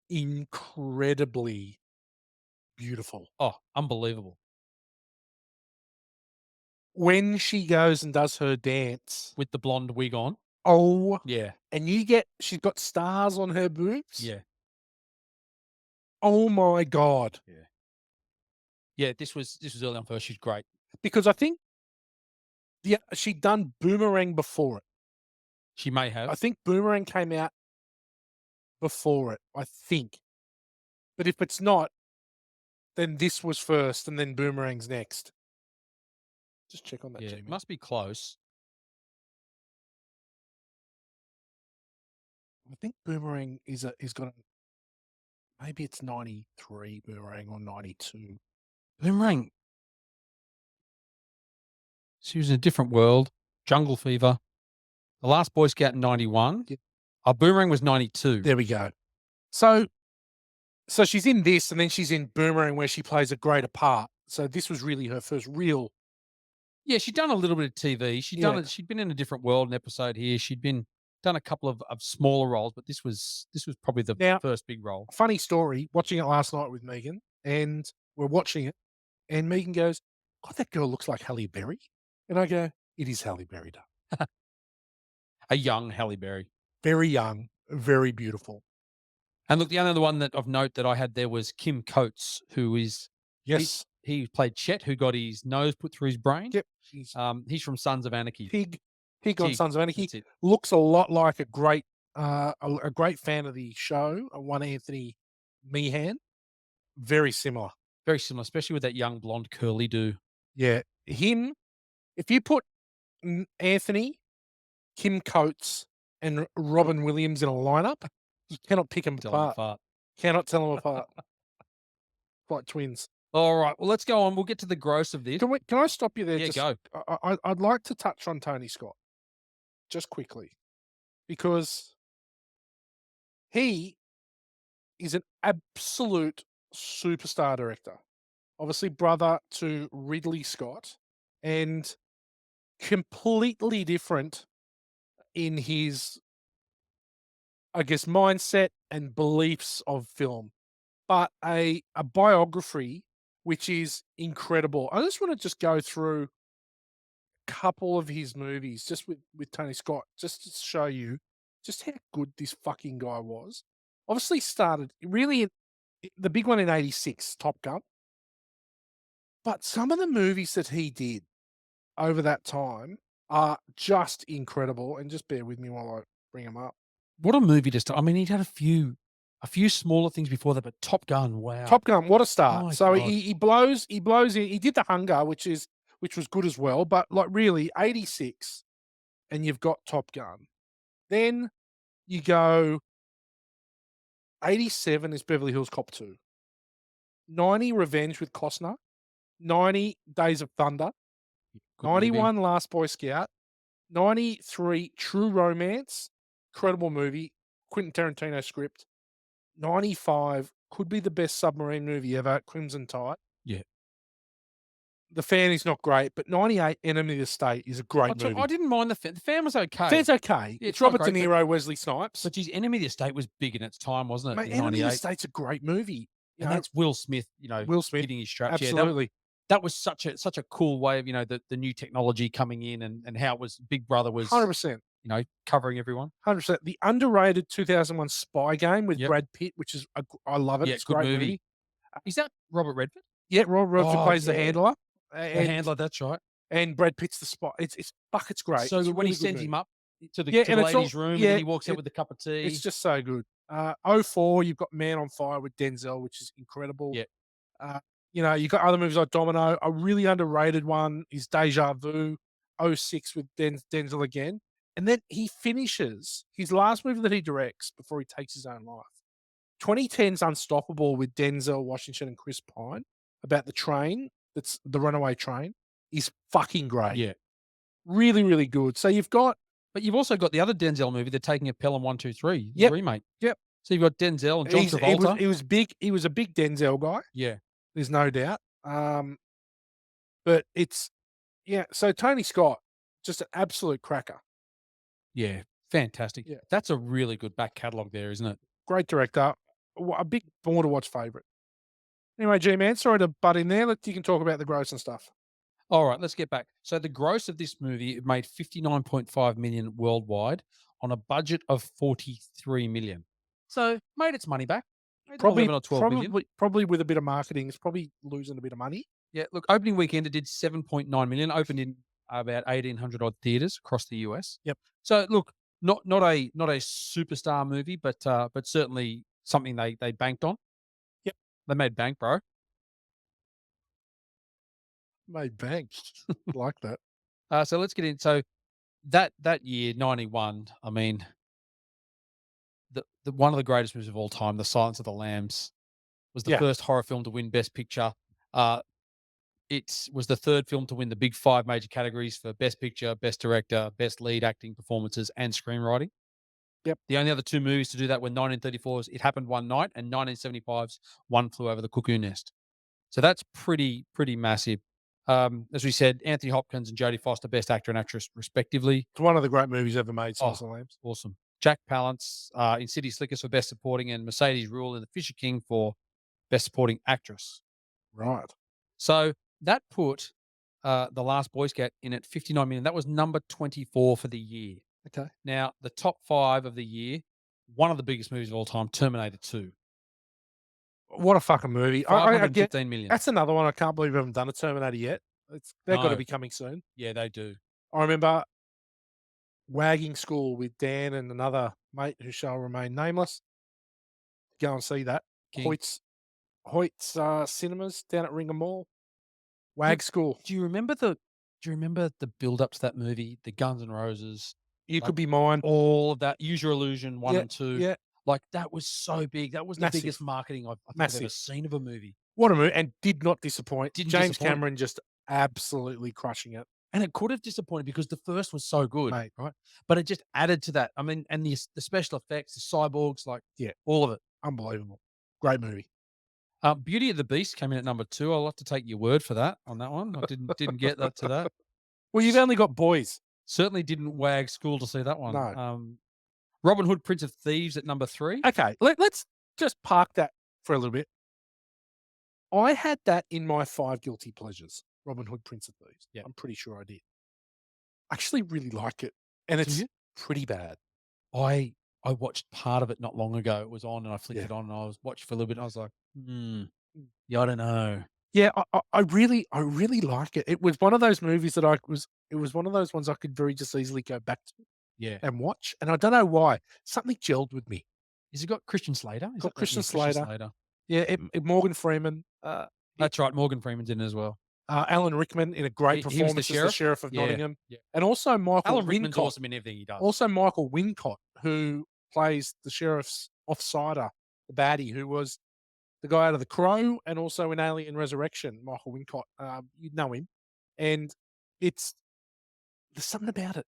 incredibly beautiful. Oh, unbelievable. When she goes and does her dance, With the blonde wig on. oh, Yeah. and she's got stars on her boobs. Yeah. Oh my God. Yeah. Yeah, this was early on for her. She's great. Because I think she'd done Boomerang before it. She may I have. think Boomerang came out before it, I think. But if it's not, then this was first and then Boomerang's next. Just check on that, Yeah, Gmail. it must be close. I think Boomerang is got maybe it's 93 Boomerang or 92. Boomerang. She was in a different world. Jungle Fever. The Last Boy Scout in 91. Yeah. Boomerang was 92. There we go. So she's in this and then she's in Boomerang where she plays a greater part. So this was really her first real. Yeah, she'd done a little bit of TV. Yeah. She'd been in a different world, an episode here. She'd done a couple of smaller roles, but this was probably the Now, first big role. funny story, watching it last night with Megan, and we're watching it, and Megan goes, God, that girl looks like Halle Berry. And I go, it is Halle Berry. Darling. A young Halle Berry. Very young, very beautiful. And look, the only other one that of note that I had there was Kim Coates, who is Yes. he played Chet, who got his nose put through his brain. Yep. He's He's from Sons of Anarchy. Pig on Tig, Sons of Anarchy. that's it. Looks a lot like a great fan of the show, one Anthony Meehan. Very similar. Very similar, especially with that young blonde curly do. Yeah. Him, if you put Anthony, Kim Coates, and Robin Williams in a lineup, you cannot pick them Tell 'em apart. apart. Cannot tell them apart. Like twins. All right, well, let's go on. We'll get to the gross of this. Can I stop you there? Yeah, go. I'd like to touch on Tony Scott just quickly because he is an absolute superstar director. Obviously, brother to Ridley Scott, and completely different in his, I guess, mindset and beliefs of film. But a biography which is incredible. I just want to just go through a couple of his movies just with Tony Scott, just to show you just how good this fucking guy was. Obviously started really the big one in 86, Top Gun. But some of the movies that he did over that time are just incredible. And just bear with me while bring them up. What a movie to start. I mean, he'd had a few smaller things before that, but Top Gun, wow. Top Gun, what a start. My So god. he blows in. He did the Hunger, which was good as well, but like really 86 and you've got Top Gun. Then you go 87 is Beverly Hills Cop 2. 90 Revenge with Costner. 90 Days of Thunder. Good movie. 91 Last Boy Scout. 93 True Romance. Incredible movie. Quentin Tarantino script. 95 could be the best submarine movie ever, Crimson Tide. Yeah. The Fan is not great, but 98 Enemy of the State is a great I movie. didn't mind the fan was okay. Fan's okay. Yeah, It's it's not Robert De great, but Niro, Wesley Snipes. but geez, Enemy of the Estate was big in its time, wasn't it, Mate, in Enemy of the '98? State's a great movie. You And know, that's Will Smith, Will Smith, hitting his straps. Yeah, that absolutely. that was such a cool way of, the new technology coming in and how it was Big Brother was, 100%. covering everyone. 100%. The underrated 2001 Spy Game with Yep. Brad Pitt, which is I love it. Yeah, It's a good great movie. movie. Is that Robert Redford? Yeah, Rob Redford Oh, plays the yeah. handler, The and Handler, that's right. Brad Pitt's the spy. It's great. So It's a good when he really good sends movie. him up to the Yeah, to and the it's all ladies' room, and yeah, then he walks out with a cup of it's tea. just so good. '04, you've got Man on Fire with Denzel, which is incredible. Yeah. Uh, you've got other movies like Domino. A really underrated one is Deja Vu. '06 with Denzel again. And then he finishes his last movie that he directs before he takes his own life. 2010's Unstoppable with Denzel Washington and Chris Pine about the train that's the runaway train is fucking great. Yeah. Really, really good. So you've got But you've also got the other Denzel movie, They're Taking a Pelham 1, 2, 3, the yep, remake. yep. So you've got Denzel and John Travolta. He was a big Denzel guy. Yeah. There's no doubt. But it's yeah, so Tony Scott, just an absolute cracker. Yeah. Fantastic. Yeah. That's a really good back catalogue there, isn't it? Great director. A big born to watch favourite. Anyway, G man, sorry to butt in there. You can talk about the gross and stuff. All right, let's get back. So the gross of this movie, it made 59.5 million worldwide on a budget of 43 million. So made its money back. Made them Probably 11 or 12 million. probably with a bit of marketing, it's probably losing a bit of money. Yeah, look, opening weekend it did 7.9 million, opened in about 1,800 odd theaters across the US. Yep. So look, not a superstar movie, but certainly something they banked on. Yep. They made bank, bro. Made bank. Like that. So let's get in. So that year, 91, I mean, the one of the greatest movies of all time, The Silence of the Lambs, was the Yeah. first horror film to win Best Picture. It was the third film to win the big five major categories for Best Picture, Best Director, Best Lead Acting Performances, and Screenwriting. Yep. The only other two movies to do that were 1934's It Happened One Night and 1975's One Flew Over the Cuckoo Nest. So that's pretty massive. As we said, Anthony Hopkins and Jodie Foster, Best Actor and Actress, respectively. It's one of the great movies ever made, Silence Oh, of the Lambs. awesome. Jack Palance in City Slickers for Best Supporting, and Mercedes Rule in The Fisher King for Best Supporting Actress. Right. So that put The Last Boy Scout in at 59 million. That was number 24 for the year. Okay. Now, the top five of the year, one of the biggest movies of all time, Terminator 2. What a fucking movie. I get 515 million. that's another one I can't believe we haven't done a Terminator yet. They've got to No. be coming soon. Yeah, they do. I remember wagging school with Dan and another mate who shall remain nameless. Go and see that. King. Hoyt's cinemas down at Ringham Mall. Wag school. Do you remember the build up to that movie, the Guns N' Roses, You like, could be mine. all of that, Use Your Illusion 1 Yeah, and 2? yeah. Like, that was so big. That was the Massive. biggest marketing I think I've ever Massive. seen of a movie. What a movie. And did not disappoint. Didn't James disappoint. Cameron just absolutely crushing it. And it could have disappointed because the first was so good, Mate. right? But it just added to that. I mean, and the special effects, the cyborgs, like, Yeah. all of it. Unbelievable. Great movie. Beauty of the Beast came in at number 2. I'll have to take your word for that on that one. I didn't get that to that. Well, you've only got boys. Certainly didn't wag school to see that one. No. Robin Hood, Prince of Thieves at number 3. Okay, let's just park that for a little bit. I had that in my 5 guilty pleasures, Robin Hood, Prince of Thieves. Yeah. I'm pretty sure I did. I actually really like it, and Do it's you? pretty bad. I watched part of it not long ago. It was on, and I flicked Yeah. it on, and I was watching for a little bit. And I was like, yeah, I don't know. Yeah, I really like it. It was one of those movies that it was one of those ones I could very just easily go back to. Yeah. and watch, and I don't know why. Something gelled with me. Has it got Christian Slater? Is Got that the Christian yeah, Christian Slater, Slater. yeah, Morgan Freeman, it That's right, Morgan Freeman's in it as well. Alan Rickman in a great He was the performance as the sheriff? sheriff of Yeah, Nottingham, yeah. and also Michael Alan Rickman's Wincott. awesome in everything he does. Also Michael Wincott, who plays the sheriff's offsider, the baddie, who was the guy out of The Crow and also in Alien Resurrection, Michael Wincott. You'd know him. And it's there's something about it.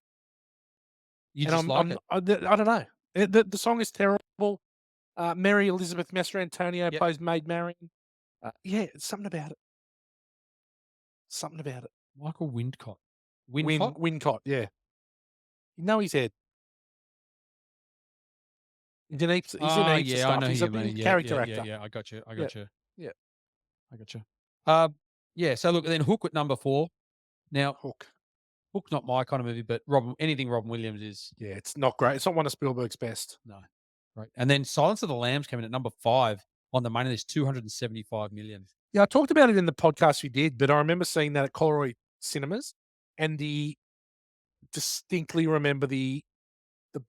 You And just like it. I don't know. The song is terrible. Mary Elizabeth Mastrantonio Yep. plays Maid Marian. Yeah, it's something about it. Something about it. Michael Wincott. Wincott? Wincott, yeah. You know his head. He's in Oh, heaps of yeah, I stuff. know who He's a you mean. Yeah, character yeah, yeah, actor. yeah. I got you. I Yeah, got you. yeah. I got you. Yeah, so look, then Hook at number 4. Now, Hook. Hook's not my kind of movie, but anything Robin Williams is Yeah, it's not great. It's not one of Spielberg's best. no. Right. And then Silence of the Lambs came in at number 5 on the money list, 275 million. Yeah, I talked about it in the podcast we did, but I remember seeing that at Colroy Cinemas, and distinctly remember the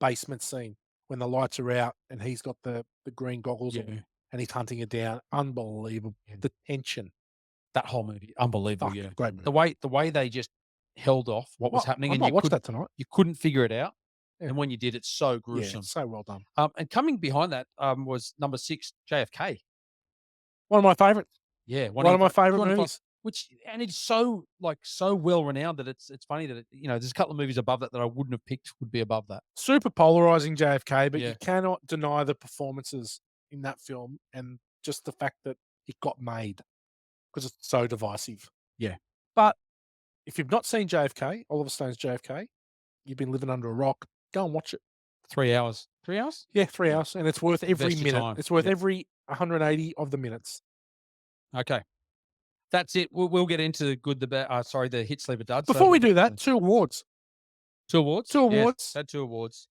basement scene when the lights are out and he's got the green goggles Yeah. on and he's hunting it down. Unbelievable. The tension. That whole movie, unbelievable, Fuck, yeah. great movie. The way they just held off what was Well, happening I and might watch that tonight. you couldn't figure it out. Yeah. And when you did, it's so Yeah, gruesome. it's so well done. And coming behind that, was number 6, JFK. One of my favorites. Yeah, One of my favorite 205 movies. which and it's so, like, so well renowned that it's funny that there's a couple of movies above that I wouldn't have picked would be above that. Super polarizing JFK, but Yeah. you cannot deny the performances in that film and just the fact that it got made because it's so divisive. Yeah. But if you've not seen JFK, Oliver Stone's JFK, you've been living under a rock. Go and watch it. 3 hours. 3 hours? Yeah, 3 Yeah. hours, and it's worth every Invest your minute. time. It's worth Yeah. every 180 of the minutes. Okay. That's it. We'll get into the good, the bad, the hit, sleeper, dud. Before we do that, 2 awards. 2 awards? 2 Yes, awards. had 2 awards.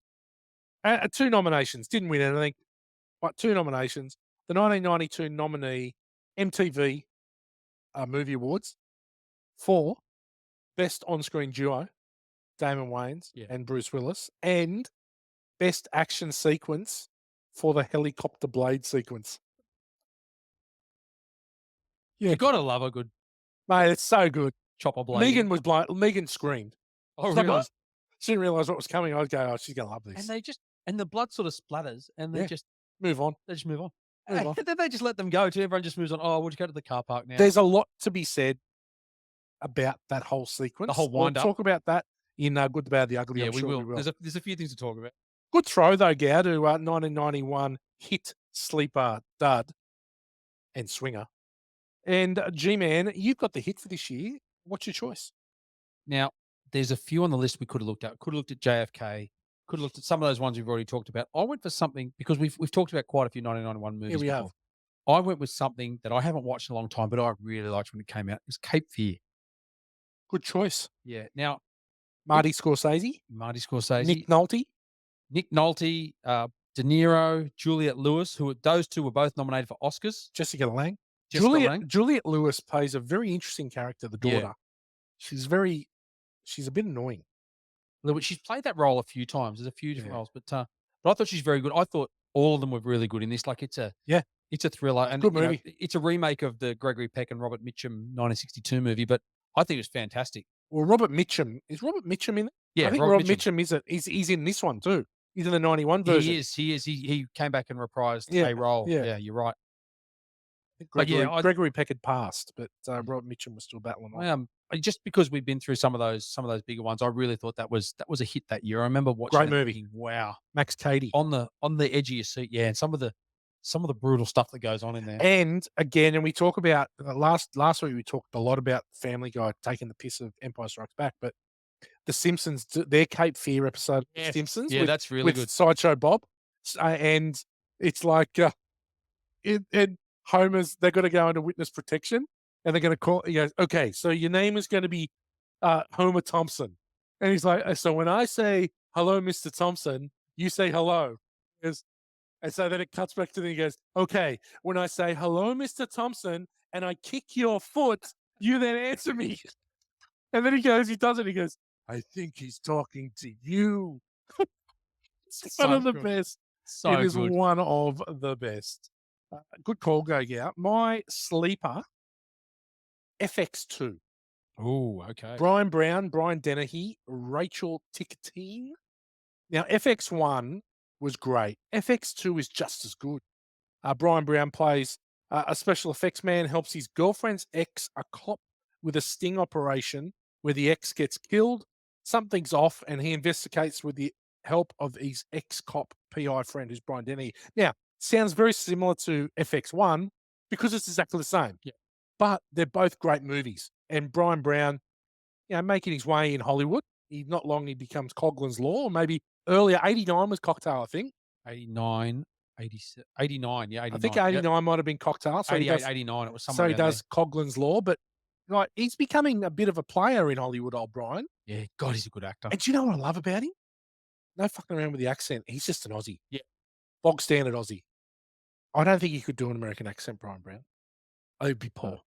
2 nominations. Didn't win anything, but 2 nominations. The 1992 nominee MTV Movie Awards for Best On-Screen Duo, Damon Wayans Yeah. and Bruce Willis, and Best Action Sequence for the helicopter blade sequence. Yeah. You gotta love a good Mate, it's so good. chopper blade. Megan screamed. Oh, She's like, really? "What?" She didn't realize what was coming. I'd go, "Oh, she's gonna love And this." the blood sort of splatters, and Yeah. Move on. they just move on. Move on. And then they just let them go too. Everyone just moves on. "Oh, we'll just go to the car park now." There's a lot to be said about that whole sequence. whole We'll wind-up. talk about that in Good, the Bad, the Ugly. Yeah, I'm we sure will. we will. There's a few things to talk about. Good throw though, Gow, to 1991 hit sleeper dud and swinger. And G-Man, you've got the hit for this year. What's your choice? Now, there's a few on the list we could have looked at. Could have looked at JFK. Could have looked at some of those ones we've already talked about. I went for something because we've talked about quite a few 1991 movies. Here we before. have. I went with something that I haven't watched in a long time, but I really liked when it came out. It was Cape Fear. Good choice. Yeah. Now, Marty Scorsese, Marty Scorsese, Nick Nolte, Nick Nolte, De Niro, Juliette Lewis, those two were both nominated for Oscars. Jessica Lange. Jessica Lange. Juliette Lewis plays a very interesting character, the Yeah. daughter. She's a bit annoying. She's played that role a few times. There's a few different Yeah. roles, but I thought she's very good. I thought all of them were really good in this. Like it's a thriller, and Good movie. it's a remake of the Gregory Peck and Robert Mitchum 1962 movie. But I think it was fantastic. Well, Robert Mitchum is Robert Mitchum in it? Yeah, I think Robert Mitchum he's in this one too. He's in the 91 version. He is. He came back and reprised Yeah, a role. yeah. Yeah, you're right. Gregory, But yeah, Gregory Peck had passed, but Robert Mitchum was still battling on. Just because we've been through some of those bigger ones, I really thought that was a hit that year. I remember watching Great that movie. thinking, wow, Max Cady. on the edge of your seat. Yeah, and some of the brutal stuff that goes on in there. And again, and we talk about last week we talked a lot about Family Guy taking the piss of Empire Strikes Back, but the Simpsons, their Cape Fear episode, of Yes. Simpsons, Yeah, that's really with good. Sideshow Bob, and it's like, and Homer's they're going to go into witness protection, and they're going to call. He goes, "Okay, so your name is going to be Homer Thompson," and he's like, "So when I say hello, Mr. Thompson, you say hello." And so then it cuts back to he goes, "Okay, when I say hello, Mr. Thompson, and I kick your foot, you then answer me." And then he does it. He goes, "I think he's talking to you." It's one So of the good. best. It So is good. one of the best. Good call, Go Gout. My sleeper, FX2. Oh, okay. Brian Brown, Brian Dennehy, Rachel Tickteen. Now, FX1 was great. FX2 is just as good. Brian Brown plays a special effects man, helps his girlfriend's ex, a cop, with a sting operation where the ex gets killed. Something's off, and he investigates with the help of his ex cop PI friend, who's Brian Denny. Now, sounds very similar to FX1 because it's exactly the same, Yeah. but they're both great movies. And Brian Brown, making his way in Hollywood. Not long he becomes Coughlin's Law, or maybe earlier. 89 was Cocktail, I think. 89, 89, yeah, I think 89. Yep. 89 might have been Cocktail. 88, 89. It was So somewhere he around there. does Coughlin's Law, but like he's becoming a bit of a player in Hollywood, old Brian. Yeah, God, he's a good actor. And do you know what I love about him? No fucking around with the accent. He's just an Aussie. Yeah. Bog standard Aussie. I don't think he could do an American accent, Brian Brown. I'd be No. poor.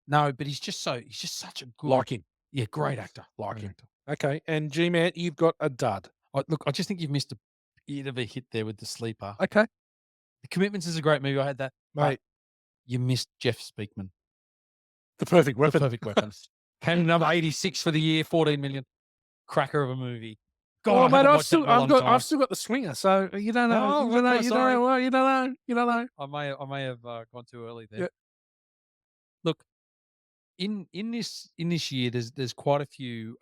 No, but he's just such a good, Like him. yeah, great actor. Like Great him. actor. Okay. And G Man, you've got a dud. Look, I just think you've missed a bit of a hit there with the sleeper. Okay. The Commitments is a great movie. I had that, but Mate. you missed Jeff Speakman. The perfect The weapon. Perfect Weapon. Came in number 86 for the year, 14 million. Cracker of a movie. God, Well, I mate, haven't watched that in a long I've time. still got the swinger, so you don't know. Oh, You don't know. okay, You don't know. sorry. Well, you don't know. You don't know. I may have gone too early there. Yeah. Look, in this year, there's quite a few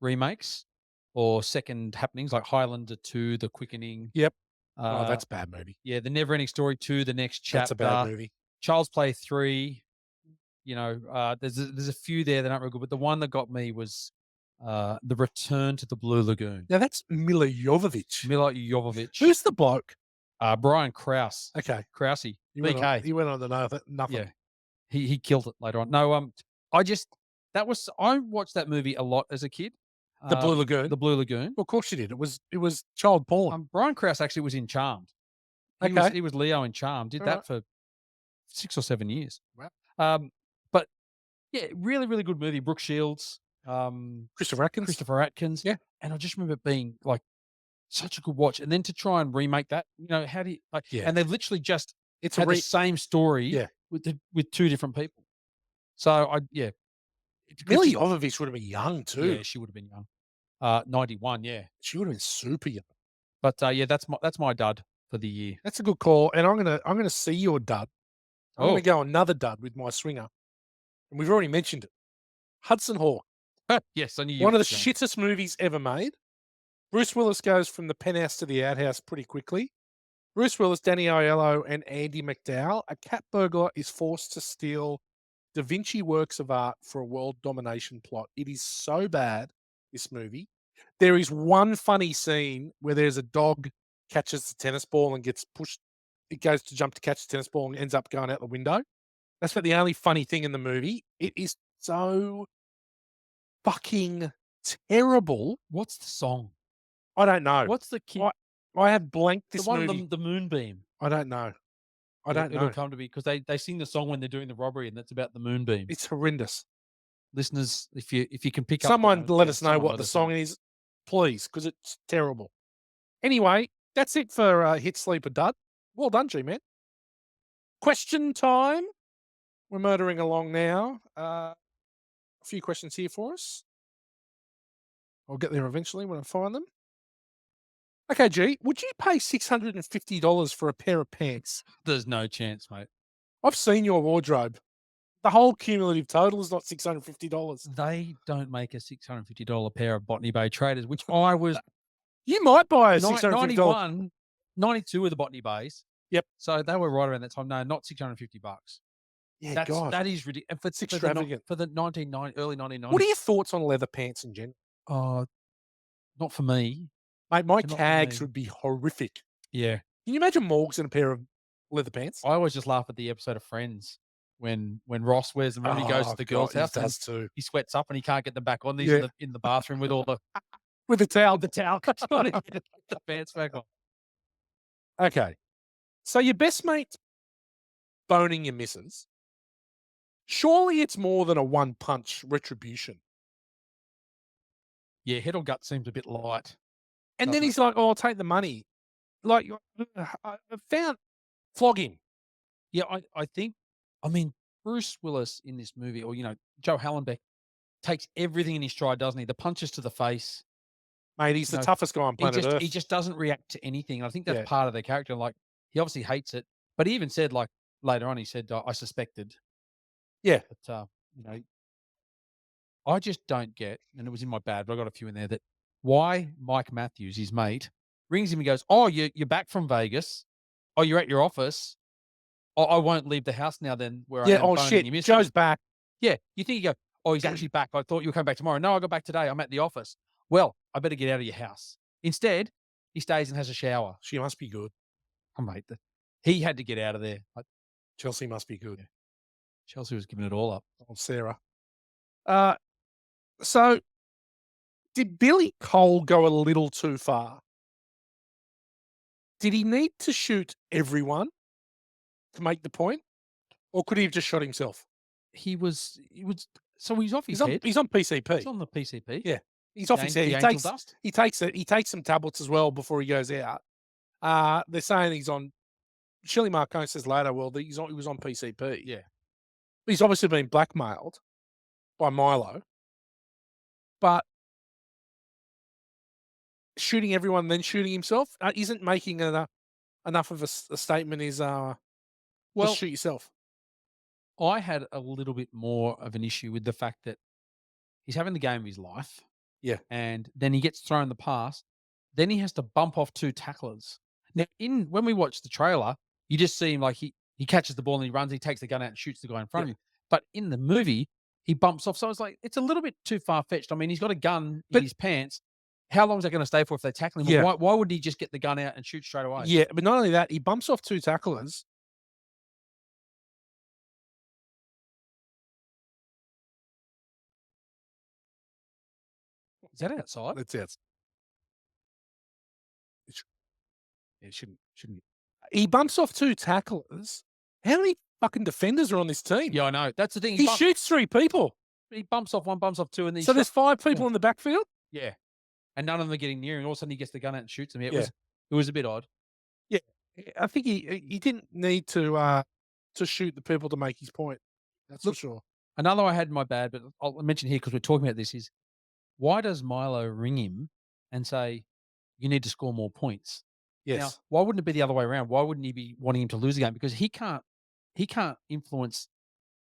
remakes or second happenings like Highlander 2, The Quickening. Yep. Oh, Uh, that's a bad movie. yeah, The Neverending Story 2, The Next That's a bad Chapter, movie. Child's Play 3. There's a few there that aren't real good, but the one that got me was The Return to the Blue Lagoon. Now that's Mila Jovovich. Mila Jovovich, Who's the bloke? Brian Krause, Okay. Krause, You went on BK. you went on to know that nothing. Yeah, he killed it later on. No, I just I watched that movie a lot as a kid. The Blue Lagoon? The Blue Lagoon. Well, of course you did. It was child porn. Brian Krause actually was in Charmed. Okay. He was Leo in Charmed. Did Alright. that for 6 or 7 years. Wow. But yeah, really, really good movie. Brooke Shields, Christopher Atkins? Christopher Atkins. Yeah. And I just remember it being like such a good watch. And then to try and remake that, how do you like? Yeah. And they've literally just It's had the same story Yeah. with two different people. So Mila Jovovich would have been young too. yeah, she would have been young. 91, yeah. She would have been super young. But yeah, that's my dud for the year. That's a good call. And I'm gonna see your dud. I'm Oh, gonna go another dud with my swinger. And we've already mentioned it. Hudson Hawk. yes, I knew you One were of the going. shittest movies ever made. Bruce Willis goes from the penthouse to the outhouse pretty quickly. Bruce Willis, Danny Aiello, and Andy McDowell. A cat burglar is forced to steal Da Vinci works of art for a world domination plot. It is so bad, this movie. There is one funny scene where there's a dog catches the tennis ball and gets pushed. It goes to jump to catch the tennis ball and ends up going out the window. That's about the only funny thing in the movie. It is so fucking terrible. What's the song? I don't know. What's the kid? I have blanked The this one movie. of the moonbeam. I don't know. I don't It'll know. come to me because they sing the song when they're doing the robbery, and that's about the moonbeam. It's horrendous. Listeners, if you can pick up, Someone let us know someone what let the us know. song is, please, because it's terrible. Anyway, that's it for Hit Sleeper Dud. Well done, G-Man. Question time. We're motoring along now. A few questions here for us. I'll get there eventually when I find them. Okay, G, would you pay $650 for a pair of pants? There's no chance, mate. I've seen your wardrobe. The whole cumulative total is not $650. They don't make a $650 pair of Botany Bay traders, which I was You might buy a Ni- $650. 91, 92 with the Botany Bays. Yep. So they were right around that time. No, not $650. Yeah, God. That is ridiculous. It's extravagant. For the 1990, early 1990s. What are your thoughts on leather pants in general? Not for me. Mate, my They're not for cags me. would be horrific. Yeah. Can you imagine Morgs in a pair of leather pants? I always just laugh at the episode of Friends when Ross wears them. Remember he goes to the girl's house He and does too. he sweats up and he can't get them back on. These Yeah. in the bathroom with all the With the towel. towel on it, the pants back on. Okay. So your best mate boning your missus. Surely it's more than a one-punch retribution. Yeah, head or gut seems a bit light. And then Doesn't it? he's like, "Oh, I'll take the money." Like, I found flog him. Yeah, I think I mean, Bruce Willis in this movie or, Joe Hallenbeck takes everything in his stride, doesn't he? The punches to the face, Mate, he's you the know, toughest guy on planet he Earth. just doesn't react to anything, and I think that's Yeah. part of the character, like, he obviously hates it, but he even said, like, later on, he said, "I suspected," Yeah. but, you know, I just don't get, and it was in my bad, but I got a few in there, that why Mike Matthews, his mate, rings him and goes, "Oh, you're back from Vegas? Oh, you're at your office? Oh, I won't leave the house now then where I Yeah, am oh, phoning shit, your missus." Joe's back. Yeah, you think you go, "Oh, he's actually back. I thought you were coming back tomorrow." "No, I got back today. I'm at the office." "Well, I better get out of your house." Instead, he stays and has a shower. She must be good. Oh, mate, he had to get out of there. Chelsea must be good. Yeah, Chelsea was giving it all up. Oh, Sarah. Uh, so did Billy Cole go a little too far? Did he need to shoot everyone to make the point, or could he have just shot himself? He was so he's off his head. He's on He's PCP. on the PCP. Yeah, he's off his head. The angel dust. He takes some tablets as well before he goes out. They're saying he's on. Shirley Marcone says later, well, that he was on PCP. Yeah. He's obviously been blackmailed by Milo, but shooting everyone, then shooting himself, isn't making enough of a statement. Is just Well, shoot yourself. I had a little bit more of an issue with the fact that he's having the game of his life, Yeah, and then he gets thrown the pass. Then he has to bump off 2 tacklers. Now, in when we watch the trailer, you just see him like he catches the ball and he runs, he takes the gun out and shoots the guy in front yeah. of him. But in the movie, he bumps off. So I was like, it's a little bit too far fetched. I mean, he's got a gun in But his pants. How long is that going to stay for if they tackle him? Or yeah, why would he just get the gun out and shoot straight away? yeah. But not only that, he bumps off 2 tacklers. Is that outside? That's it. It shouldn't. He bumps off 2 tacklers. How many fucking defenders are on this team? Yeah, I know. That's the thing. He shoots 3 people. He bumps off one, bumps off two, and then So there's 5 yeah. people in the backfield? Yeah, and none of them are getting near him. All of a sudden, he gets the gun out and shoots them. Yeah, Yeah. it was a bit odd. Yeah. I think he didn't need to shoot the people to make his point. That's for Look, sure. another I had in my bad, but I'll mention here because we're talking about this is why does Milo ring him and say you need to score more points? Now, Yes. why wouldn't it be the other way around? Why wouldn't he be wanting him to lose the game? Because he can't influence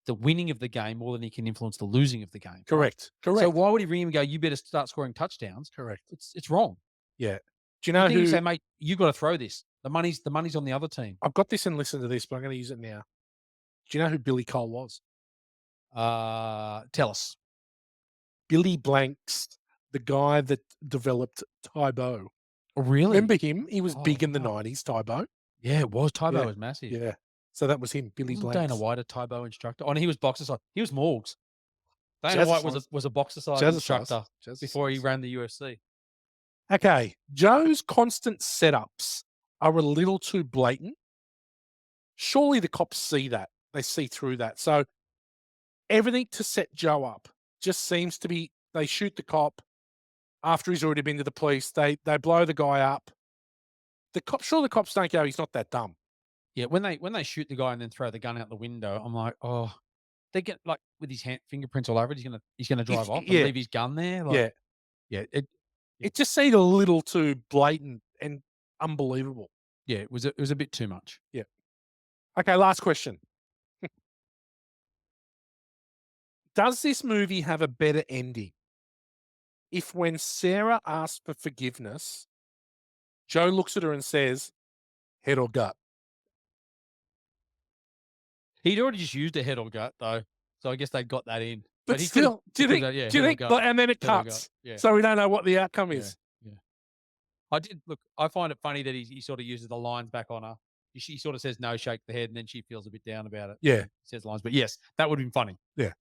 the winning of the game more than he can influence the losing of the game. Right? Correct. Correct. So why would he ring him and go, "You better start scoring touchdowns"? Correct. It's wrong. Yeah. Do you You know think you who say, "Mate, you got to throw this. The money's on the other team." I've got this and listen to this, but I'm gonna use it now. Do you know who Billy Cole was? Tell us. Billy Blanks, the guy that developed Tybo. Oh, really? Remember him? He was Oh, big in the no. 90s, Tybo. Yeah, it was. Tybo Yeah. was massive. Yeah. So that was him, Billy Wasn't Blanks. Dana White a Tybo instructor? Oh, no, he was boxer. He was Morgs. Dana White was a boxer instructor before he ran the UFC. Okay. Joe's constant setups are a little too blatant. Surely the cops see that. They see through that. So everything to set Joe up just seems to be they shoot the cop after he's already been to the police. They blow the guy up. The cops don't go, he's not that dumb. Yeah, when they shoot the guy and then throw the gun out the window, I'm like, oh, they get like with his fingerprints all over it. He's gonna drive off and Yeah. leave his gun there. Like, Yeah. yeah, It just seemed a little too blatant and unbelievable. it was a bit too much. Yeah. Okay, last question. Does this movie have a better ending if when Sarah asks for forgiveness, Joe looks at her and says, head or gut? He'd already just used a head or gut though, so I guess they got that in. But he still, do you yeah, think, head or gut, and then it head or cuts, gut, yeah. so we don't know what the outcome Yeah, is. yeah. I did look. I find it funny that he sort of uses the lines back on her. She sort of says no, shake the head, and then she feels a bit down about it. Yeah. Says lines, but yes, that would have been funny. Yeah.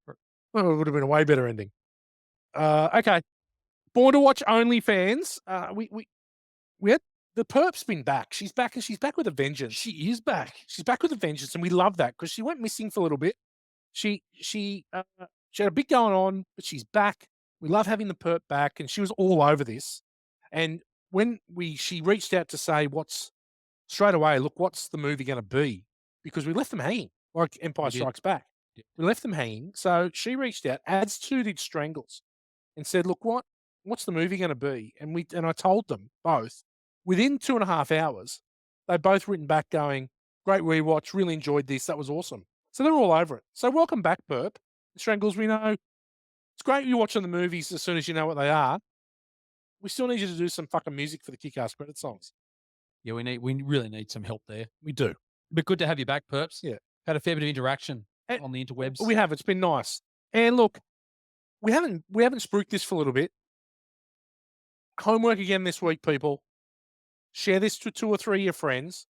Well, it would have been a way better ending. Okay. Born to watch OnlyFans. We had the perp's been back. She's back and she's back with a vengeance. She is back. She's back with a vengeance, and we love that because she went missing for a little bit. She had a bit going on, but she's back. We love having the perp back, and she was all over this. And when she reached out to say straight away, look, what's the movie going to be? Because we left them hanging, like Empire We did. Strikes Back. Yeah. We left them hanging. So she reached out, as to did Strangles, and said, look, what's the movie going to be? And I told them both within 2.5 hours, they both written back going, great rewatch, really enjoyed this. That was awesome. So they're all over it. So welcome back, Burp. Strangles, we know it's great you're watching the movies as soon as you know what they are. We still need you to do some fucking music for the kick-ass credit songs. Yeah, we really need some help there. We do. But good to have you back, Perps. Yeah. Had a fair bit of interaction And on the interwebs. we have. It's been nice. And look, we haven't spruiked this for a little bit. Homework again this week, people. Share this to 2 or 3 of your friends.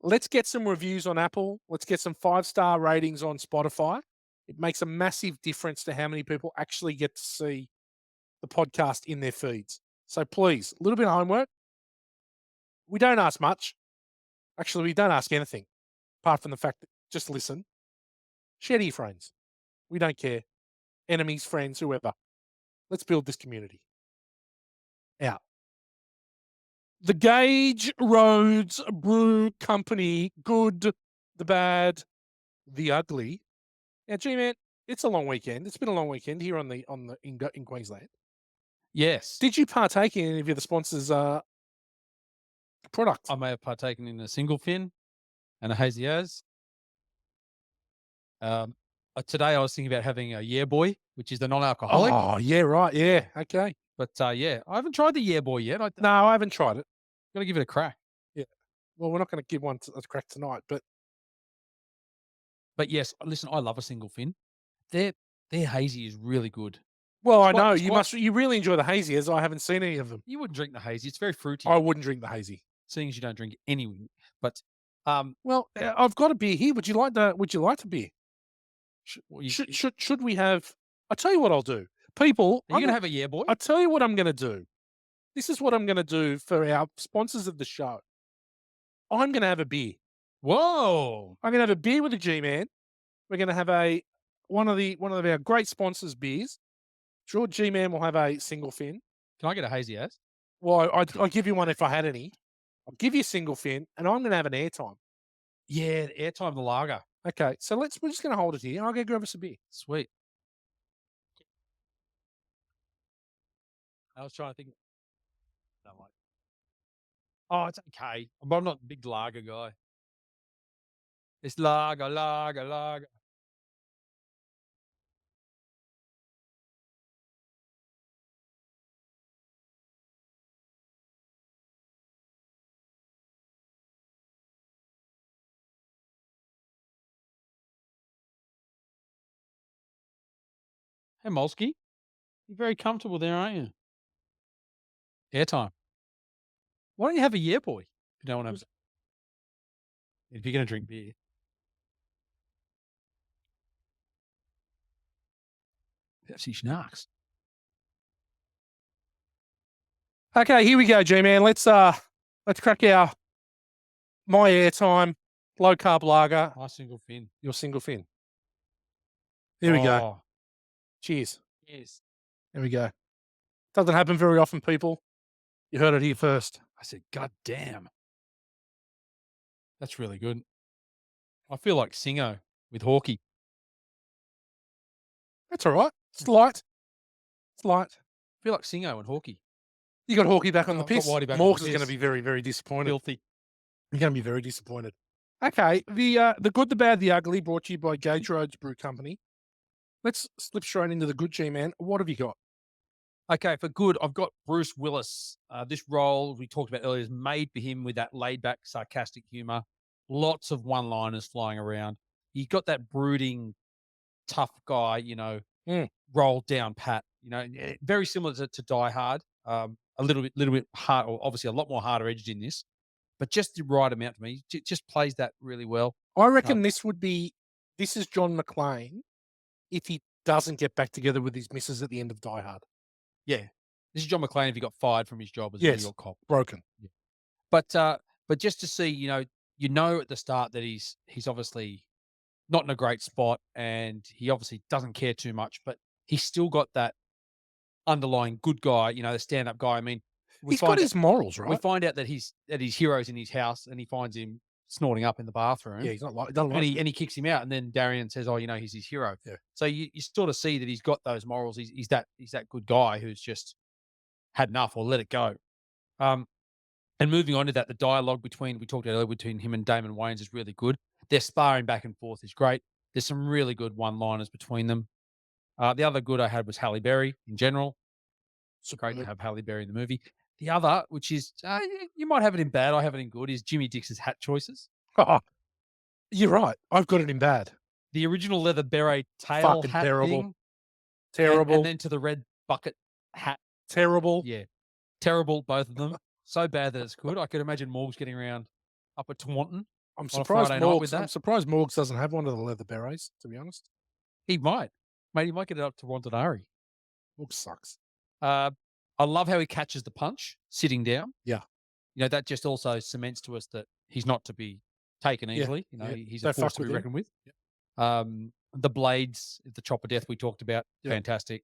Let's get some reviews on Apple. Let's get some 5-star ratings on Spotify. It makes a massive difference to how many people actually get to see the podcast in their feeds. So please, a little bit of homework. We don't ask much. Actually, we don't ask anything apart from the fact that just listen. Share to your friends. We don't care. Enemies, friends, whoever. Let's build this community. Out. The Gage Roads Brew Company. Good, the bad, the ugly. Now, G-Man, it's a long weekend. It's been a long weekend here in Queensland. Yes. Did you partake in any of the sponsors' products? I may have partaken in a single fin and a hazy as. Today I was thinking about having a Yeah Boy, which is the non-alcoholic. Oh, yeah, right. Yeah, okay. But yeah, I haven't tried the Yeah Boy yet. I No, I haven't tried it. got to give it a crack. Yeah. Well, we're not going to give one a crack tonight, but But yes, listen, I love a single fin. Their their hazy is really good. well, It's I know it's you really enjoy the hazy, as I haven't seen any of them. You wouldn't drink the hazy. It's very fruity, I wouldn't drink the hazy. seeing as you don't drink it anyway. But Well, I've got a beer here. Would you like the beer? well, you, Should we have? I tell you what I'll do, people. are you gonna have a Yeah Boy? I tell you what I'm going to do. This is what I'm going to do for our sponsors of the show. I'm going to have a beer. Whoa! I'm going to have a beer with a G-Man. We're going to have one of our great sponsors' beers. Sure, G-Man will have a single fin. Can I get a hazy as? Well, I'll give you one if I had any. I'll give you a single fin, and I'm going to have an airtime. Yeah, airtime the lager. Okay, so we're just going to hold it here. I'll go grab us a beer. Sweet. I was trying to think. Don't like. Oh, it's okay, but I'm not a big lager guy. It's lager, lager, lager. Hey, Molsky, you're very comfortable there, aren't you? Airtime. Why don't you have a Yeah Boy? If you don't want to, if you're going to drink beer. Pepsi Schnapps. Okay, here we go, G-Man. Let's crack my airtime low carb lager, My single fin. your single fin. Here we go. Oh, Cheers. yes. There we go. Doesn't happen very often, people. You heard it here first. I said, God damn. That's really good. I feel like Singo with Hawkey. That's all right. It's light. It's light. I feel like Singo and Hawkey. You got Hawkey back on the I've got piss. Whitey back on the Morks is going to piss. be very, very disappointed. Filthy. You're going to be very disappointed. Okay, the good, the bad, the ugly, brought to you by Gage Roads Brew Company. Let's slip straight into the good, G-Man. What have you got? Okay, for good, I've got Bruce Willis. This role we talked about earlier is made for him with that laid back, sarcastic humor. Lots of one liners flying around. He got that brooding, tough guy, rolled down pat, very similar to Die Hard. A little bit hard, or obviously a lot more harder edged in this, but just the right amount for me. Just plays that really well. I reckon this is John McClane if he doesn't get back together with his missus at the end of Die Hard. Yeah. This is John McClane if he got fired from his job as a New York cop. Broken. Yeah. But just to see, at the start that he's obviously not in a great spot and he obviously doesn't care too much, but he's still got that underlying good guy, the stand-up guy. I mean, we He's got find out his morals, we right? find out that his hero's in his house, and he finds him snorting up in the bathroom, Yeah, he's not like doesn't and like he kicks him out, and then Darian says, "Oh, he's his hero." Yeah. So you sort of see that he's got those morals. He's that good guy who's just had enough or let it go. Um, and moving on to that, the dialogue between we talked earlier between him and Damon Wayans is really good. Their sparring back and forth is great. There's some really good one-liners between them. The other good I had was Halle Berry in general. It's great to superb. have Halle Berry in the movie. The other, which is you might have it in bad, I have it in good, is Jimmy Dix's hat choices. Oh, you're right. I've got it in bad. The original leather beret tail Fucking hat terrible. thing, and Terrible. then to the red bucket hat. Terrible. Yeah, terrible, both of them. So bad that it's good. I could imagine Morgs getting around up at Taunton I'm on a surprised Friday night with I'm that. surprised Morgs doesn't have one of the leather berets, to be honest. He might, mate. He might get it up to Wantanari. Morgs sucks. Uh, I love how he catches the punch sitting down. Yeah. That just also cements to us that he's not to be taken Yeah. easily. Yeah. He's a Don't force fuck to be with him. reckoned with. Yeah. The blades, the chop of death we talked about, Yeah. fantastic.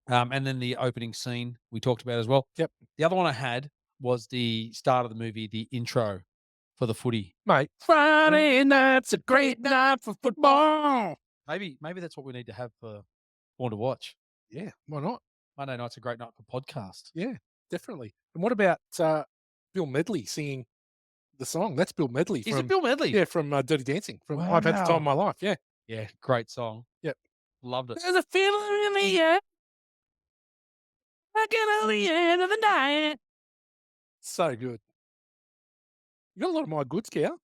And then the opening scene we talked about as well. Yep. The other one I had was the start of the movie, the intro for the footy. Mate, Friday night's a great night for football. Maybe that's what we need to have for Born to Watch. Yeah, why not? Monday night's a great night for podcast. Yeah, definitely. And what about Bill Medley singing the song? That's Bill Medley Is it from Bill Medley? yeah, from Dirty Dancing. From I've had the time of my life. Yeah. Yeah, great song. Yep. Loved it. There's a feeling in the air. I can know the end of the night. So good. You got a lot of my goods, Cow.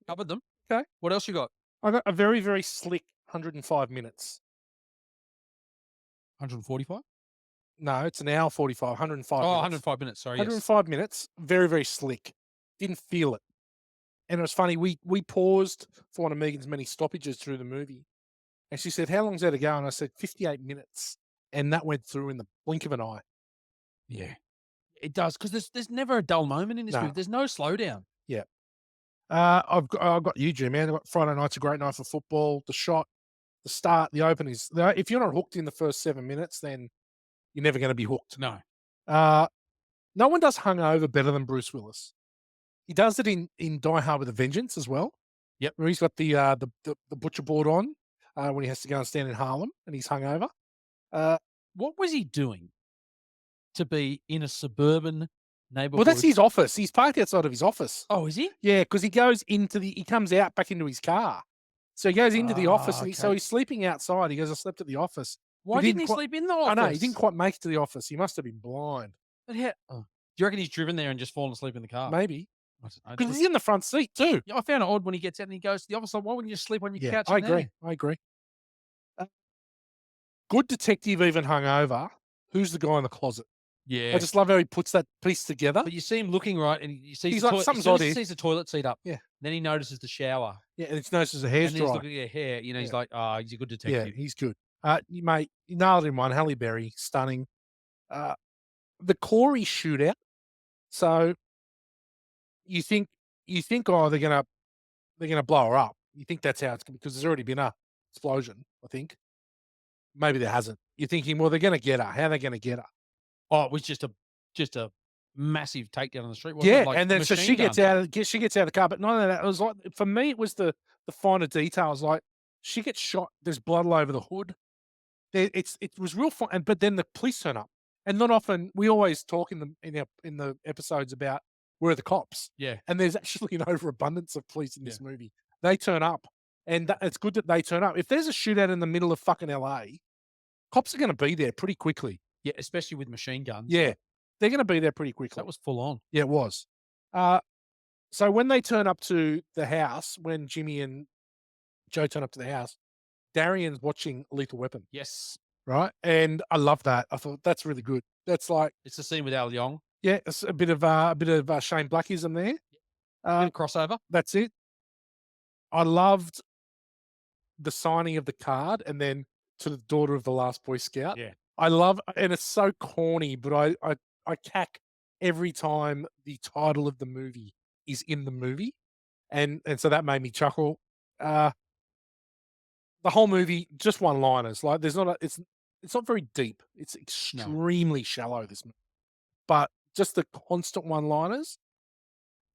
Covered them. Okay. What else you got? I got a very, very slick 105 minutes. 145? No, it's an hour 45, 105 Oh, minutes. 105 minutes. Sorry. Yes. 105 minutes. Very, very slick. Didn't feel it. And it was funny. We paused for one of Megan's many stoppages through the movie. And she said, "How long's that to go?" And I said, 58 minutes. And that went through in the blink of an eye. Yeah. It does, because there's never a dull moment in this No. movie. There's no slowdown. Yeah. I've got you, Jim, man. I've got Friday night's a great night for football. The shot, the start, the open is. If you're not hooked in the first 7 minutes, then you're never going to be hooked. No. No one does hungover better than Bruce Willis. He does it in Die Hard with a Vengeance as well. Yep. Where he's got the butcher board on when he has to go and stand in Harlem and he's hungover. What was he doing to be in a suburban neighborhood? Well, that's his office. He's parked outside of his office. Oh, is he? Yeah, because he comes out back into his car. So he goes into the office, and so okay. he's sleeping outside. He goes, "I slept at the office." Why He didn't he quite- sleep in the office? I know he didn't quite make it to the office. He must have been blind, But do you reckon he's driven there and just fallen asleep in the car? maybe I because he's in the front seat too. Yeah, I found it odd when he gets out and he goes to the office. Like, why wouldn't you just sleep on your Yeah, couch? I in agree. there? I agree. Good detective, even hungover. Who's the guy in the closet? Yeah. I just love how he puts that piece together. But you see him looking right, and you see He's the like, toilet, something's as soon odd as he here. sees the toilet seat up. Yeah. Then he notices the shower, Yeah, and it's noticed as a hair's and then he's dry. looking at hair. He's Yeah. like, he's a good Yeah, detective. he's good. Mate, you nailed him one. Halle Berry, stunning. The Corey shootout. So you think, oh, they're gonna blow her up. You think that's how it's because there's already been a explosion. I think maybe there hasn't. You're thinking, well, they're gonna get her. How are they gonna get her? Oh, it was just a massive takedown on the street. Wasn't Yeah, it? Like and then so machine she gets gun. she gets out of the car. But none of that. It was like for me, it was the finer details. Like she gets shot. There's blood all over the hood. It was real fun. But then the police turn up, and not often we always talk in the episodes about where are the cops. Yeah. And there's actually an overabundance of police in this movie. They turn up, and it's good that they turn up. If there's a shootout in the middle of fucking LA, cops are going to be there pretty quickly. Yeah, especially with machine guns. Yeah, they're going to be there pretty quickly. That was full on. Yeah, it was. So when they turn up to the house, when Jimmy and Joe turn up to the house, Darian's watching Lethal Weapon, Yes. right? And I love that. I thought that's really good. That's like, It's the scene with Al Young. yeah, it's a bit of Shane Blackism there. Bit of crossover. That's it. I loved the signing of the card, and then to the daughter of the last Boy Scout. Yeah. I love, and it's so corny, but I cack every time the title of the movie is in the movie, and so that made me chuckle. The whole movie just one liners. Like there's not a, it's not very deep. It's No. extremely shallow, this movie. But just the constant one-liners,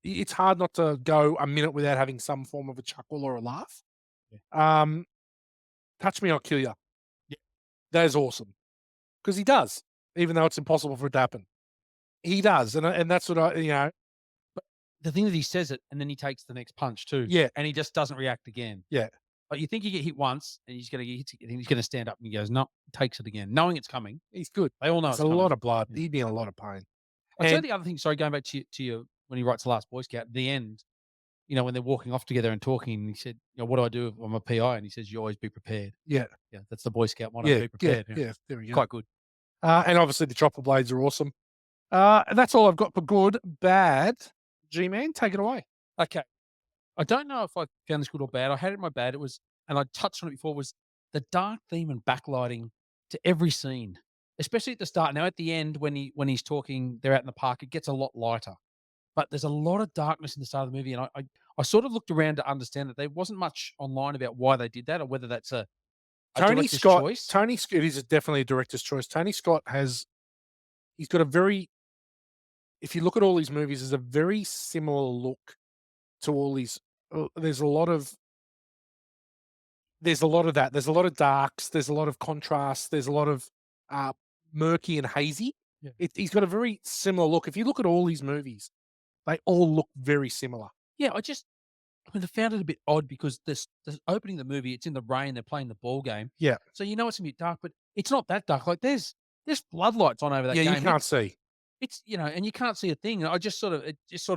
it's hard not to go a minute without having some form of a chuckle or a laugh. Yeah. Um, Touch Me, I'll Kill Ya. Yeah. That is awesome because he does, even though it's impossible for it to happen. He does, and that's what But the thing that he says it, and then he takes the next punch too, yeah, and he just doesn't react again. yeah, Like, you think you get hit once, and he's gonna get hit, and he's gonna stand up, and he goes, "No," takes it again, knowing it's coming. he's good. They all know There's it's a lot coming. of blood. Yeah. He'd be in a lot of pain. I'll tell you And the other thing, sorry, going back to your when he writes The Last Boy Scout, the end, when they're walking off together and talking, and he said, "What do I do if I'm a PI?" And he says, "You always be prepared." yeah, Yeah, that's the Boy Scout motto, yeah, be yeah, prepared, yeah. yeah, there we go. Quite good. And obviously the chopper blades are awesome. And that's all I've got for good. Bad, G-Man, take it away. Okay. I don't know if I found this good or bad. I had it in my bad. It was, and I touched on it before, was the dark theme and backlighting to every scene, especially at the start. Now at the end, when he's talking, they're out in the park. It gets a lot lighter, but there's a lot of darkness in the start of the movie, and I sort of looked around to understand that there wasn't much online about why they did that or whether that's a director's choice. Tony Scott, it is definitely a director's choice. Tony Scott he's got a very, if you look at all these movies, there's a very similar look to all these. There's a lot of that. There's a lot of darks. There's a lot of contrast. There's a lot of uh, murky and hazy. Yeah. He's got a very similar look. If you look at all these movies, they all look very similar. Yeah, I found it a bit odd because this opening of the movie, it's in the rain, they're playing the ball game. Yeah, So it's gonna be dark, but it's not that dark. Like there's floodlights on over that yeah, you game. can't see. It's and you can't see a thing. And it just sort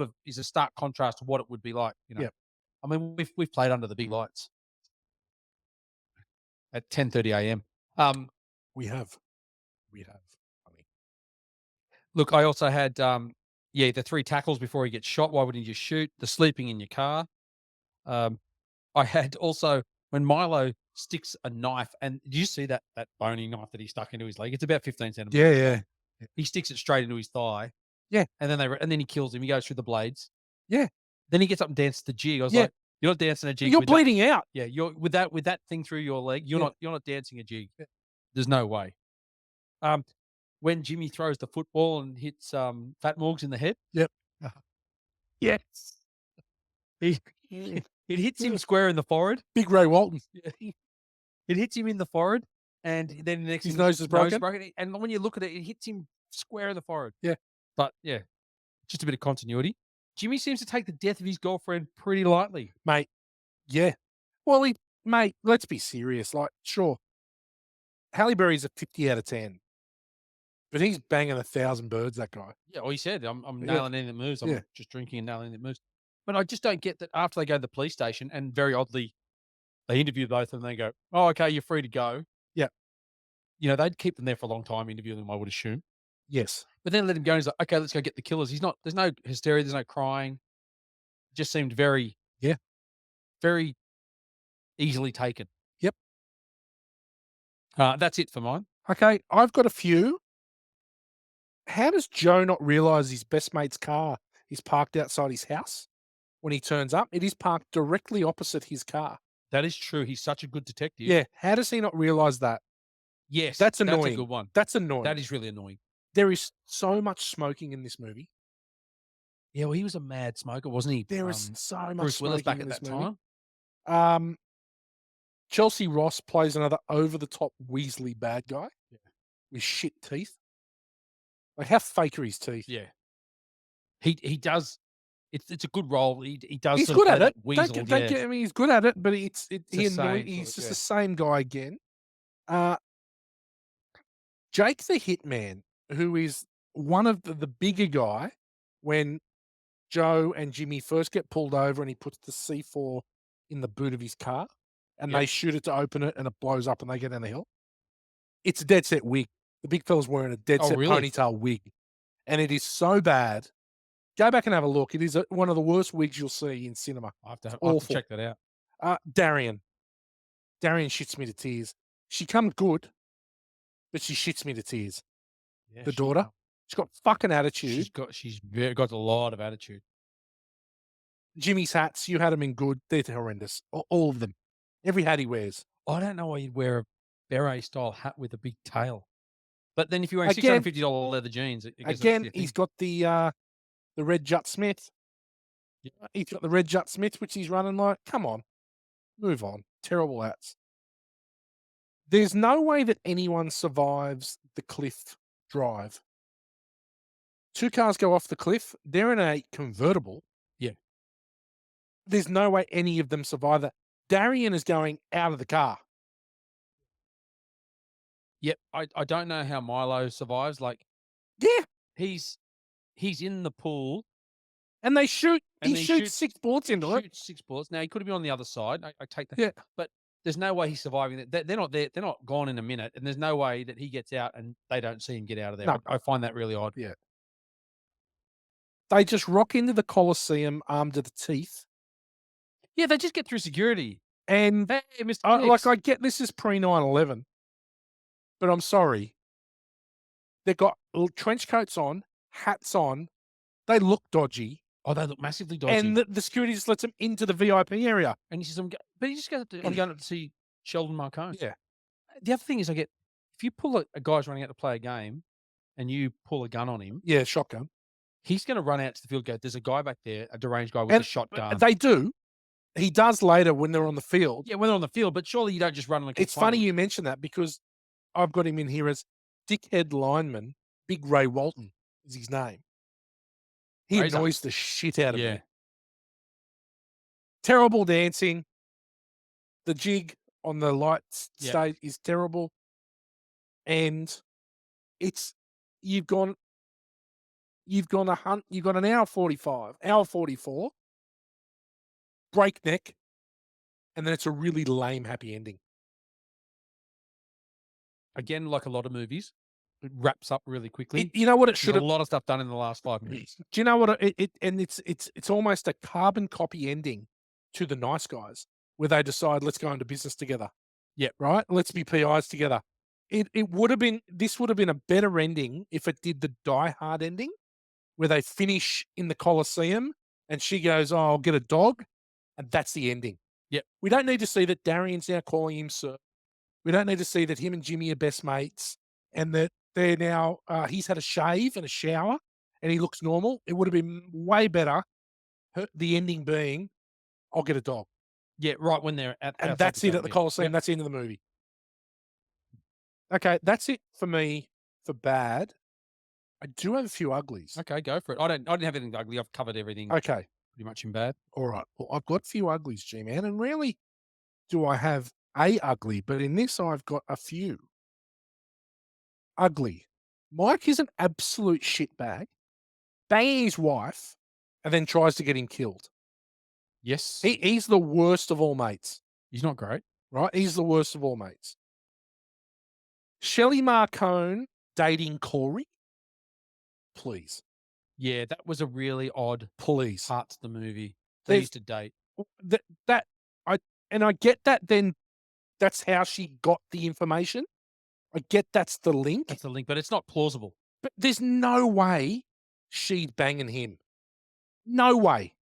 of is a stark contrast to what it would be like. Yeah, I mean, we've played under the big lights at 10:30 AM. Um, we have, we have. I mean, Look, I also had the 3 tackles before he gets shot. Why wouldn't you just shoot? The sleeping in your car. Um, I had also when Milo sticks a knife, and did you see that bony knife that he stuck into his leg? It's about 15 yeah, centimeters yeah, long. He sticks it straight into his thigh, yeah, and then he kills him. He goes through the blades. yeah, Then he gets up and dances the jig. I was yeah. like, "You're not dancing a jig You're with that." bleeding out. Yeah, you're with that thing through your leg. You're Yeah, not dancing a jig. yeah, There's no way. Um, when Jimmy throws the football and hits Fat Morgs in the head, yep. Uh-huh. Yes. he it hits him square in the forehead. Big Ray Walton. Yeah. It hits him in the forehead, and then the next His thing, nose is broken. and when you look at it, it hits him square in the forehead. Yeah, But yeah, just a bit of continuity. Jimmy seems to take the death of his girlfriend pretty lightly. mate. Yeah. Well, mate, let's be serious. Like, sure, Halle Berry's a 50 out of 10, but he's banging 1,000 birds, that guy. Yeah, well, he said, I'm Yeah, nailing anything that moves. yeah, I'm just drinking and nailing anything that moves. But I just don't get that after they go to the police station, and very oddly, they interview both of them, they go, "Oh, okay, you're free to go." yeah, They'd keep them there for a long time, interviewing them, I would assume. yes, But then let him go, and he's like, "Okay, let's go get the killers." There's no hysteria, there's no crying. It just seemed very, yeah, very easily taken. yep. That's it for mine. Okay, I've got a few. How does Joe not realize his best mate's car is parked outside his house when he turns up? It is parked directly opposite his car. That is true. He's such a good detective. Yeah, how does he not realize that? Yes, That's that's a annoying. good one. That's That annoying. is really annoying. There is so much smoking in this movie. Yeah, well, he was a mad smoker, wasn't he? There is so much Bruce Willis smoking back in at this that movie. time. Um, Chelsea Ross plays another over the top Weasley bad guy Yeah. with shit teeth. Like, how fake are his teeth? Yeah. He does. It's a good role. He does He's sort of good play at that it. weasel. Don't Yeah. get me. He's good at it, but he the annoys. same sort He's of, just yeah. the same guy again. Uh, Jake the Hitman, who is one of the bigger guy when Joe and Jimmy first get pulled over and he puts the C4 in the boot of his car and Yep. they shoot it to open it and it blows up and they get down the hill. It's a dead set wig. The big fella's wearing a dead Oh, set really? ponytail wig. And it is so bad. Go back and have a look. It is one of the worst wigs you'll see in cinema. I'll It's have to awful. check that out. Darian. Darian shits me to tears. She comes good, but she shits me to tears. Yeah, The daughter. She's got fucking attitude. she's got a lot of attitude. Jimmy's hats, you had them in good. They're horrendous. All of them. Every hat he wears. I don't know why you'd wear beret style hat with a big tail. But then if you're wearing Again, $650 leather jeans, I guess that's again, the he's thing. got the red Jut Smith. Yeah. He's got the red Jut Smith, which he's running like. Come on, move on. Terrible hats. There's no way that anyone survives the cliff drive. Two cars go off the cliff. They're in a convertible. Yeah. There's no way any of them survive that. Darian is going out of the car. Yep. I don't know how Milo survives. Like, Yeah, he's he's in the pool and they shoot. and He he shoots shoots 6 bullets into it. shoots 6 bullets. Now, he could have been on the other side. I take that. Yeah, But there's no way he's surviving that. They're not there. They're not gone in a minute, and there's no way that he gets out and they don't see him get out of there. no, I find that really odd. yeah. They just rock into the Coliseum armed to the teeth, Yeah, they just get through security. and Hey, Mr. like, Dix. I get this is pre 9/11, but I'm sorry. They've got trench coats on, hats on. They look dodgy, Oh, they look massively dodgy. and the security just lets them into the VIP area. And he says, but he just goes to, I'm going up to see Sheldon Marcone. Yeah, The other thing is, if you pull a guy's running out to play a game and you pull a gun on him, yeah, shotgun. he's going to run out to the field and go, there's a guy back there, a deranged guy with a And shotgun. they do. He does later when they're on the field. Yeah, when they're on the field, but surely you don't just run and It's funny you mention that because I've got him in here as dickhead lineman. Big Ray Walton is his name. He Razor. annoys the shit out of Yeah. me. Terrible dancing. The jig on the lights Yeah. stage is terrible. And it's you've gone you've gone you've got an hour 45, hour 44, breakneck, and then it's a really lame happy ending. Again, like a lot of movies, it wraps up really quickly. You know what it There's should a have. lot of stuff done in the last 5 minutes. Do you know what and it's almost a carbon copy ending to The Nice Guys, where they decide let's go into business together. Yep. Right? Let's be PIs together. It would have been this would have been a better ending if it did the Die Hard ending, where they finish in the Colosseum and she goes, "Oh, I'll get a dog," and that's the ending. Yep. We don't need to see that Darian's now calling him sir. We don't need to see that him and Jimmy are best mates and that they're now he's had a shave and a shower and he looks normal. It would have been way better. The ending being, "I'll get a dog," Yeah, right when they're and outside that's the it at the game, yeah. Colosseum. Yep. That's the end of the movie. Okay, that's it for me for bad. I do have a few uglies. Okay, go for it. I didn't have anything ugly. I've covered everything Okay, pretty much in bad. all right. Well, I've got a few uglies, G-Man, and rarely do I have a ugly, but in this I've got a few. Ugly. Mike is an absolute shitbag, banging his wife, and then tries to get him killed. Yes. He's the worst of all mates, He's not great. right? He's the worst of all mates. Shelley Marcone dating Corey? Please. Yeah, that was a really odd Please. part to the movie. They There's used to date. that I get that then that's how she got the information. I get that's the link, That's the link, but it's not plausible. but there's no way she's banging him. No way.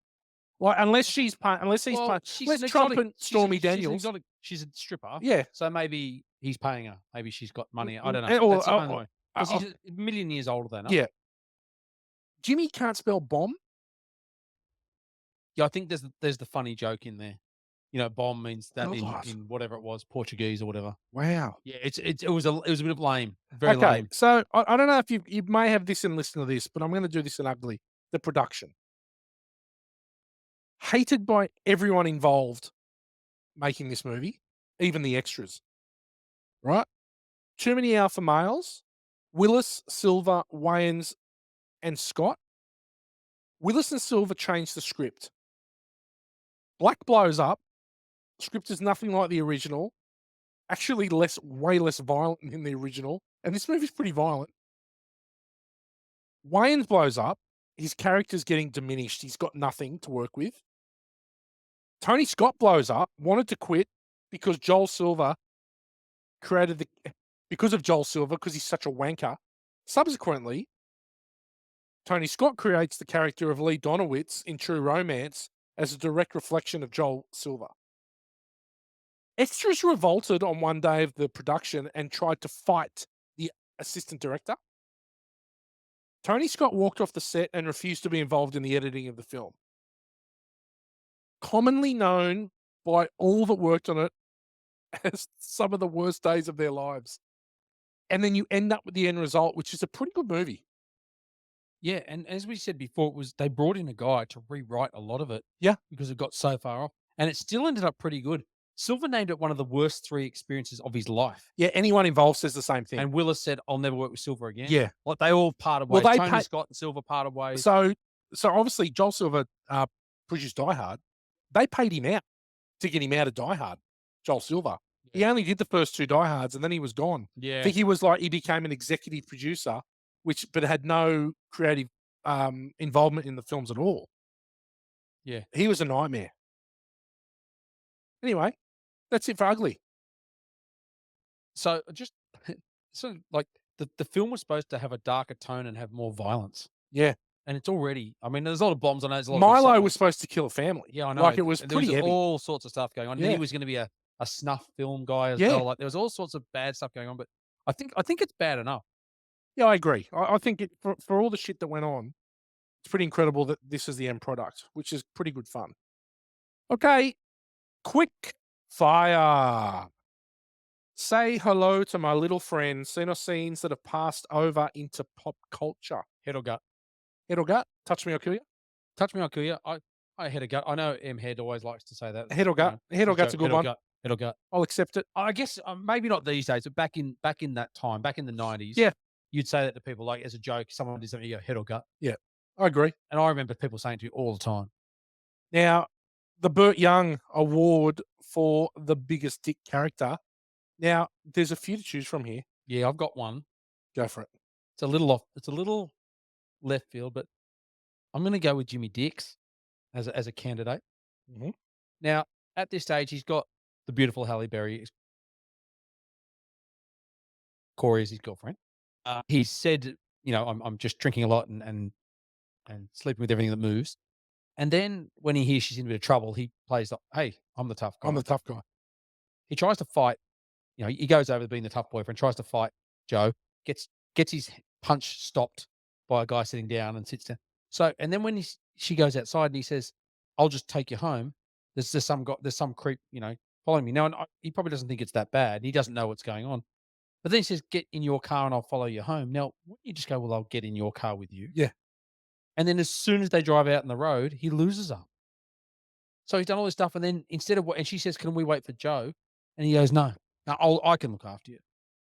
Like unless she's unless he's Well, paying, she's unless an Trump exotic and Stormy she's an Daniels. exotic she's a stripper, Yeah. so maybe he's paying her. Maybe she's got money. I don't Eh, know. or- That's the or- only way. 'Cause he's a million years older than her. Yeah. Jimmy can't spell bomb. Yeah, I think there's the funny joke in there. You know, bomb means that God. in whatever it was, Portuguese or whatever. Wow. Yeah, it was a bit of lame. Very Okay, lame. so I don't know if you may have this and listen to this, but I'm going to do this in ugly. The production. Hated by everyone involved making this movie, even the extras. Right? Too many alpha males. Willis, Silver, Wayans, and Scott. Willis and Silver changed the script. Black blows up. Script is nothing like the original. Actually, way less violent than the original. And this movie's pretty violent. Wayans blows up. His character's getting diminished. He's got nothing to work with. Tony Scott blows up, wanted to quit because Joel Silver because he's such a wanker. Subsequently, Tony Scott creates the character of Lee Donowitz in True Romance as a direct reflection of Joel Silver. Extras revolted on one day of the production and tried to fight the assistant director. Tony Scott walked off the set and refused to be involved in the editing of the film. Commonly known by all that worked on it as some of the worst days of their lives. And then you end up with the end result, which is a pretty good movie. Yeah, and as we said before, it was they brought in a guy to rewrite a lot of it Yeah. because it got so far off, and it still ended up pretty good. Silver named it one of the worst 3 experiences of his life, Yeah, anyone involved says the same thing. and Willis said, "I'll never work with Silver again." Yeah. Like, they all parted Well, ways. they Tony pay Scott and Silver parted ways. so so obviously Joel Silver, produced Die Hard. They paid him out to get him out of Die Hard, Joel Silver. He Yeah. only did the first 2 Die Hards and then he was gone. I Yeah, think he became an executive producer, but had no creative, involvement in the films at all. yeah. He was a nightmare. Anyway, that's it for Ugly. So, just so, like, the film was supposed to have a darker tone and have more violence, Yeah. and it's already I mean, there's a lot of bombs, I know there's a lot of Milo was excitement. supposed to kill a family. Yeah, I know. Like, it was There was pretty heavy. all sorts of stuff going on, and he Yeah. was gonna be a snuff film guy as Yeah. well, like, there was all sorts of bad stuff going on, but I think it's bad enough. Yeah, I agree. I think for all the shit that went on, it's pretty incredible that this is the end product, which is pretty good fun. Okay, quick fire. Say hello to my little friend, seen or scenes that have passed over into pop culture. Head or gut. Head or gut? Touch me or kill you? Touch me, I'll kill you. I head or gut. I know M. Head always likes to say that. Head or gut? Head It's or a gut's joke. a good Head or one. gut. Head or gut. I'll accept it. I guess, maybe not these days, but back in that time, back in the '90s, Yeah, you'd say that to people, like, as a joke, someone did something, you go, "Head or gut?" yeah, I agree. And I remember people saying to me all the time. Now, the Burt Young Award for the biggest dick character. Now, there's a few to choose from here. Yeah, I've got one. Go for it. It's a little left field, but I'm gonna go with Jimmy Dix as a candidate. Mhm. Now, at this stage, he's got the beautiful Halle Berry. Corey is his girlfriend. He said, "I'm just drinking a lot and sleeping with everything that moves." And then when he hears she's in a bit of trouble, he plays the, "Hey, I'm the tough I'm guy." the tough guy. He tries to fight. He goes over to being the tough boyfriend, tries to fight Joe, gets his punch stopped by a guy sitting down and sits down. So, and then when she goes outside and he says, "I'll just take you home." There's some creep, following me now, and he probably doesn't think it's that bad. He doesn't know what's going on. But then he says, "Get in your car and I'll follow you home." Now, wouldn't you just go, "Well, I'll get in your car with you"? Yeah. And then as soon as they drive out on the road, he loses her. So he's done all this stuff, and then instead of what, and she says, "Can we wait for Joe?" And he goes, "No, no, I can look after you."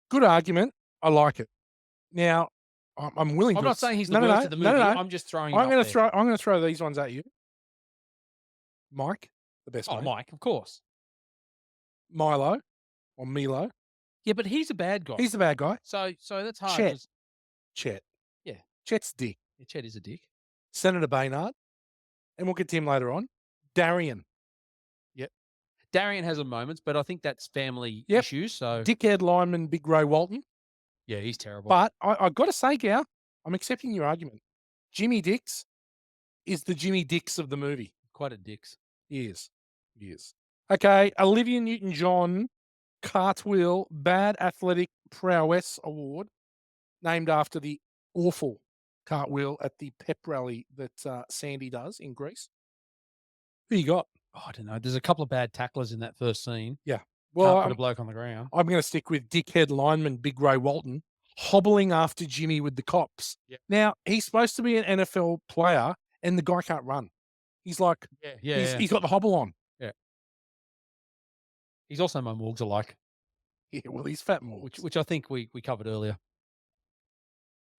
Good argument. I like it. Now, I'm willing I'm to not saying he's the no, no, worst no, of the no, movie. no, no. I'm just throwing it up there. I'm gonna throw these ones at you. Mike, the best Oh, mate. Mike, of course. Milo or Milo. Yeah, but he's a bad guy. He's the bad guy. So that's hard Chet. 'cause Chet. yeah, Chet's dick. yeah, Chet is a dick. Senator Baynard, and we'll get to him later on. Darian. Yep. Darian has a moments, but I think that's family Yep. issues. So Dickhead lineman Big Ray Walton. yeah, he's terrible. But I've got to say, Gow, I'm accepting your argument. Jimmy Dix is the Jimmy Dix of the movie. Quite a dicks. He is. He is. Okay, Olivia Newton-John Cartwheel Bad Athletic Prowess Award, named after the awful cartwheel at the pep rally that Sandy does in Greece. Who you got? Oh, I don't know. There's a couple of bad tacklers in that first scene. Yeah. Can't Well, put a bloke on the ground. I'm going to stick with dickhead lineman Big Ray Walton hobbling after Jimmy with the cops. Yeah. Now, he's supposed to be an NFL player, and the guy can't run. He's like, Yeah. he's got the hobble on. He's also my Morgs alike, Yeah, well, he's fat more. which I think we covered earlier.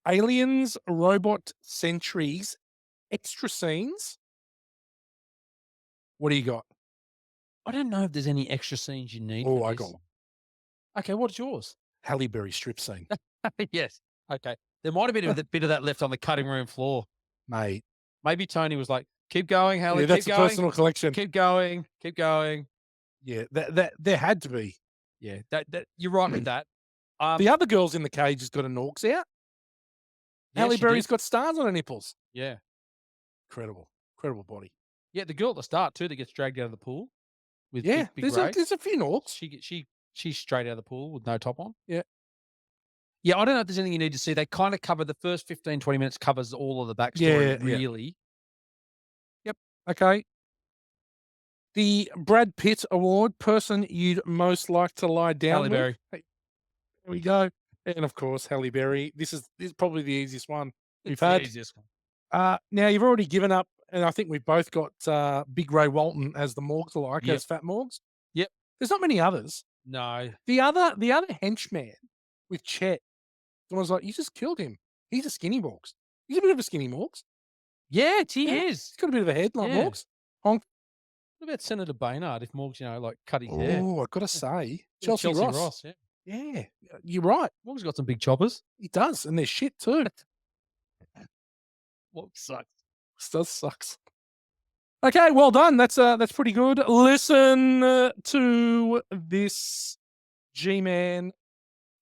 Aliens, Robot Sentries, extra scenes. What do you got? I don't know if there's any extra scenes you need. Oh, for I this. got one. Okay, what's yours? Halle Berry strip scene. Yes. Okay. There might have been a bit of that left on the cutting room floor. Mate. Maybe Tony was like, "Keep going, Hallie. Yeah, that's keep a going. personal collection. Keep going. Keep going." Yeah, that there had to be. Yeah, that you're right with that. The other girl's in the cage has got a Norks out. Yeah, Halle she Berry's did. got stars on her nipples. Yeah. Incredible. Incredible body. Yeah, the girl at the start too that gets dragged out of the pool. with Yeah, Big Ray. there's a few Norks. She's straight out of the pool with no top on. Yeah. Yeah, I don't know if there's anything you need to see. They kinda cover the first 15, 20 minutes covers all of the backstory, Yeah. really. Yep. Okay. The Brad Pitt Award, person you'd most like to lie down Halle with. Berry. Hey, there we go. And of course, Halle Berry. This is probably the easiest one we've It's the had. easiest one. Now you've already given up, and I think we've both got Big Ray Walton as the Morgs alike, Yep. as Fat Morgs. Yep. There's not many others. No. The other henchman with Chet, I was like, you just killed him. He's a skinny Morgs. He's a bit of a skinny Morgs. Yeah, he Yeah, is. he's got a bit of a head like Yeah. Morgs. Honk. What about Senator Baynard if Morgs, like, cut his hair? Oh, I gotta Yeah. say, Yeah, Chelsea Ross. yeah. Yeah, you're right. Morgs got some big choppers. He does, and they're shit too. Morgs sucks. Does sucks. Okay, well done. That's pretty good. Listen to this, G-Man.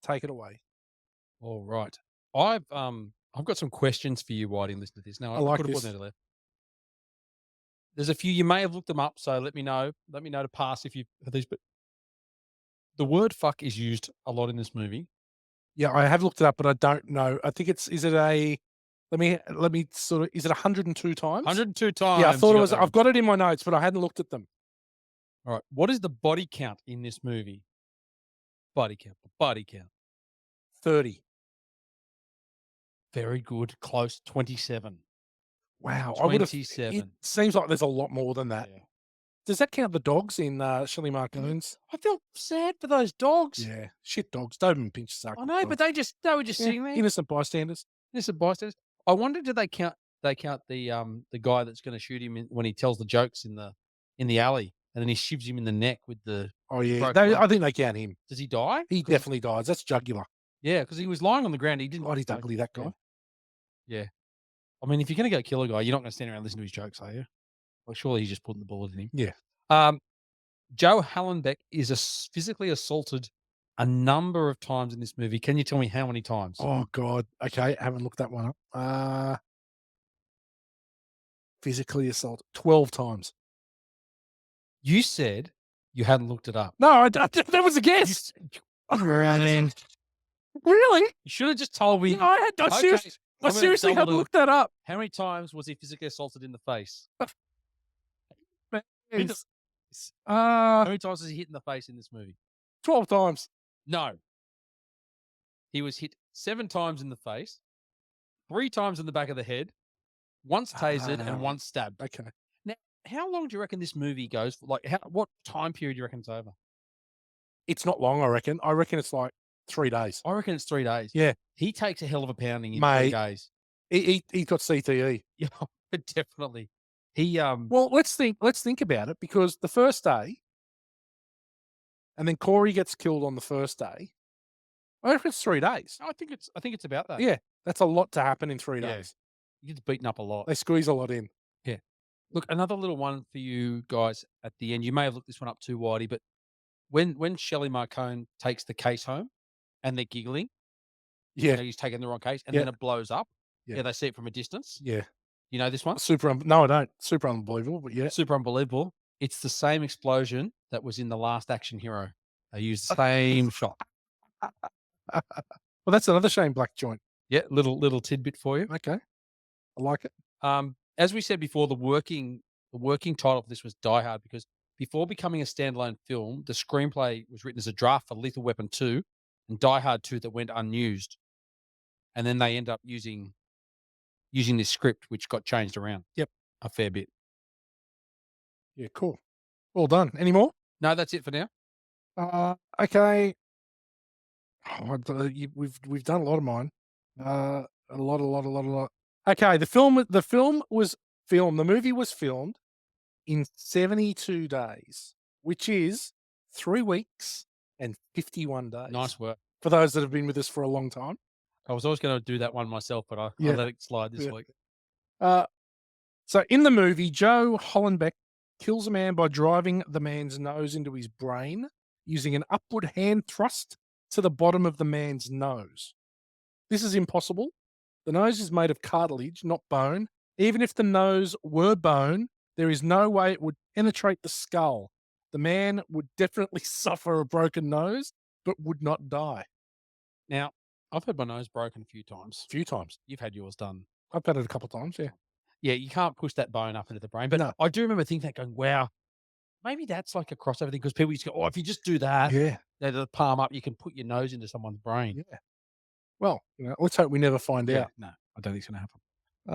Take it away. All right. I've got some questions for you, Whitey, and listen to this. Now, I I like could have put this. them there. There's a few you may have looked them up, so let me know. Let me know to pass if you've heard these. But the word "fuck" is used a lot in this movie. Yeah, I have looked it up, but I don't know. I think is it a let me sort of is it 102 times? 102 times. Yeah, I thought you it was. that I've one. got it in my notes, but I hadn't looked at them. All right. What is the body count in this movie? Body count. Body count. 30. Very good. Close. 27. Wow, I would have. It 27. seems like there's a lot more than that. Yeah. Does that count the dogs in Shelley Marcoons? I felt sad for those dogs. Yeah, shit dogs. Doberman Pinschers suck. I know, but they were just sitting there. Innocent bystanders. Innocent bystanders. I wonder, do they count the guy that's going to shoot him when he tells the jokes in the alley, and then he shivs him in the neck with the. Oh yeah, broken arm. I think they count him. Does he die? He 'Cause- definitely dies. That's jugular. Yeah, because he was lying on the ground. He didn't. God, he's ugly, that guy. Yeah. I mean, if you're going to go kill a guy, you're not going to stand around and listen to his jokes, are you? Well, surely he's just putting the bullet in him. Yeah. Joe Hallenbeck is physically assaulted a number of times in this movie. Can you tell me how many times? Oh God. Okay, I haven't looked that one up. Physically assault 12 times. You said you hadn't looked it up. No, that was a guess. Really? You should have just told me. No, I Okay, seriously I'm gonna haven't double looked that up. How many times was he physically assaulted in the face? It's, How many times was he hit in the face in this movie? 12 times. No. He was hit 7 times in the face, 3 times in the back of the head, once tasered, and once stabbed. Okay. Now, how long do you reckon this movie goes for? Like, what time period do you reckon it's over? It's not long, I reckon. I reckon it's like 3 days. I reckon it's 3 days. Yeah. He takes a hell of a pounding in 3 Mate. days. He got CTE. Yeah, definitely. He Well, let's think about it, because the first day, and then Corey gets killed on the first day. I reckon it's 3 days. I think it's about that. Yeah, that's a lot to happen in 3 Yeah. days. He gets beaten up a lot. They squeeze a lot in. Look, another little one for you guys at the end. You may have looked this one up too, Whitey, but when Shelley Marcone takes the case home and they're giggling, Yeah, he's taking the wrong case, and Yeah. then it blows up. Yeah. Yeah, they see it from a distance. yeah. You know this one? No, I don't. Super unbelievable, but yeah. Super unbelievable. It's the same explosion that was in The Last Action Hero. They used the same shot. Well, that's another Shane Black joint. Yeah, little tidbit for you. Okay, I like it. As we said before, the working title for this was Die Hard, because before becoming a standalone film, the screenplay was written as a draft for Lethal Weapon 2 and Die Hard 2 that went unused. And then they end up using this script, which got changed around. Yep. A fair bit. Yeah, cool. Well done. Any more? No, that's it for now. Okay. We've done a lot of mine. A lot. Okay, the movie was filmed in 72 days, which is 3 weeks and 51 days. Nice work. For those that have been with us for a long time. I was always going to do that one myself, but I Yeah. let it slide this Yeah. week. So in the movie, Joe Hallenbeck kills a man by driving the man's nose into his brain using an upward hand thrust to the bottom of the man's nose. This is impossible. The nose is made of cartilage, not bone. Even if the nose were bone, there is no way it would penetrate the skull. The man would definitely suffer a broken nose, but would not die. Now, I've had my nose broken a few times. A few times. You've had yours done. I've had it a couple of times, yeah. Yeah, you can't push that bone up into the brain. But No. I do remember thinking that going, wow, maybe that's like a crossover thing because people used to go, oh, if you just do that, Yeah, the palm up, you can put your nose into someone's brain. yeah. Well, let's hope we never find Yeah, out. no, I don't think it's going to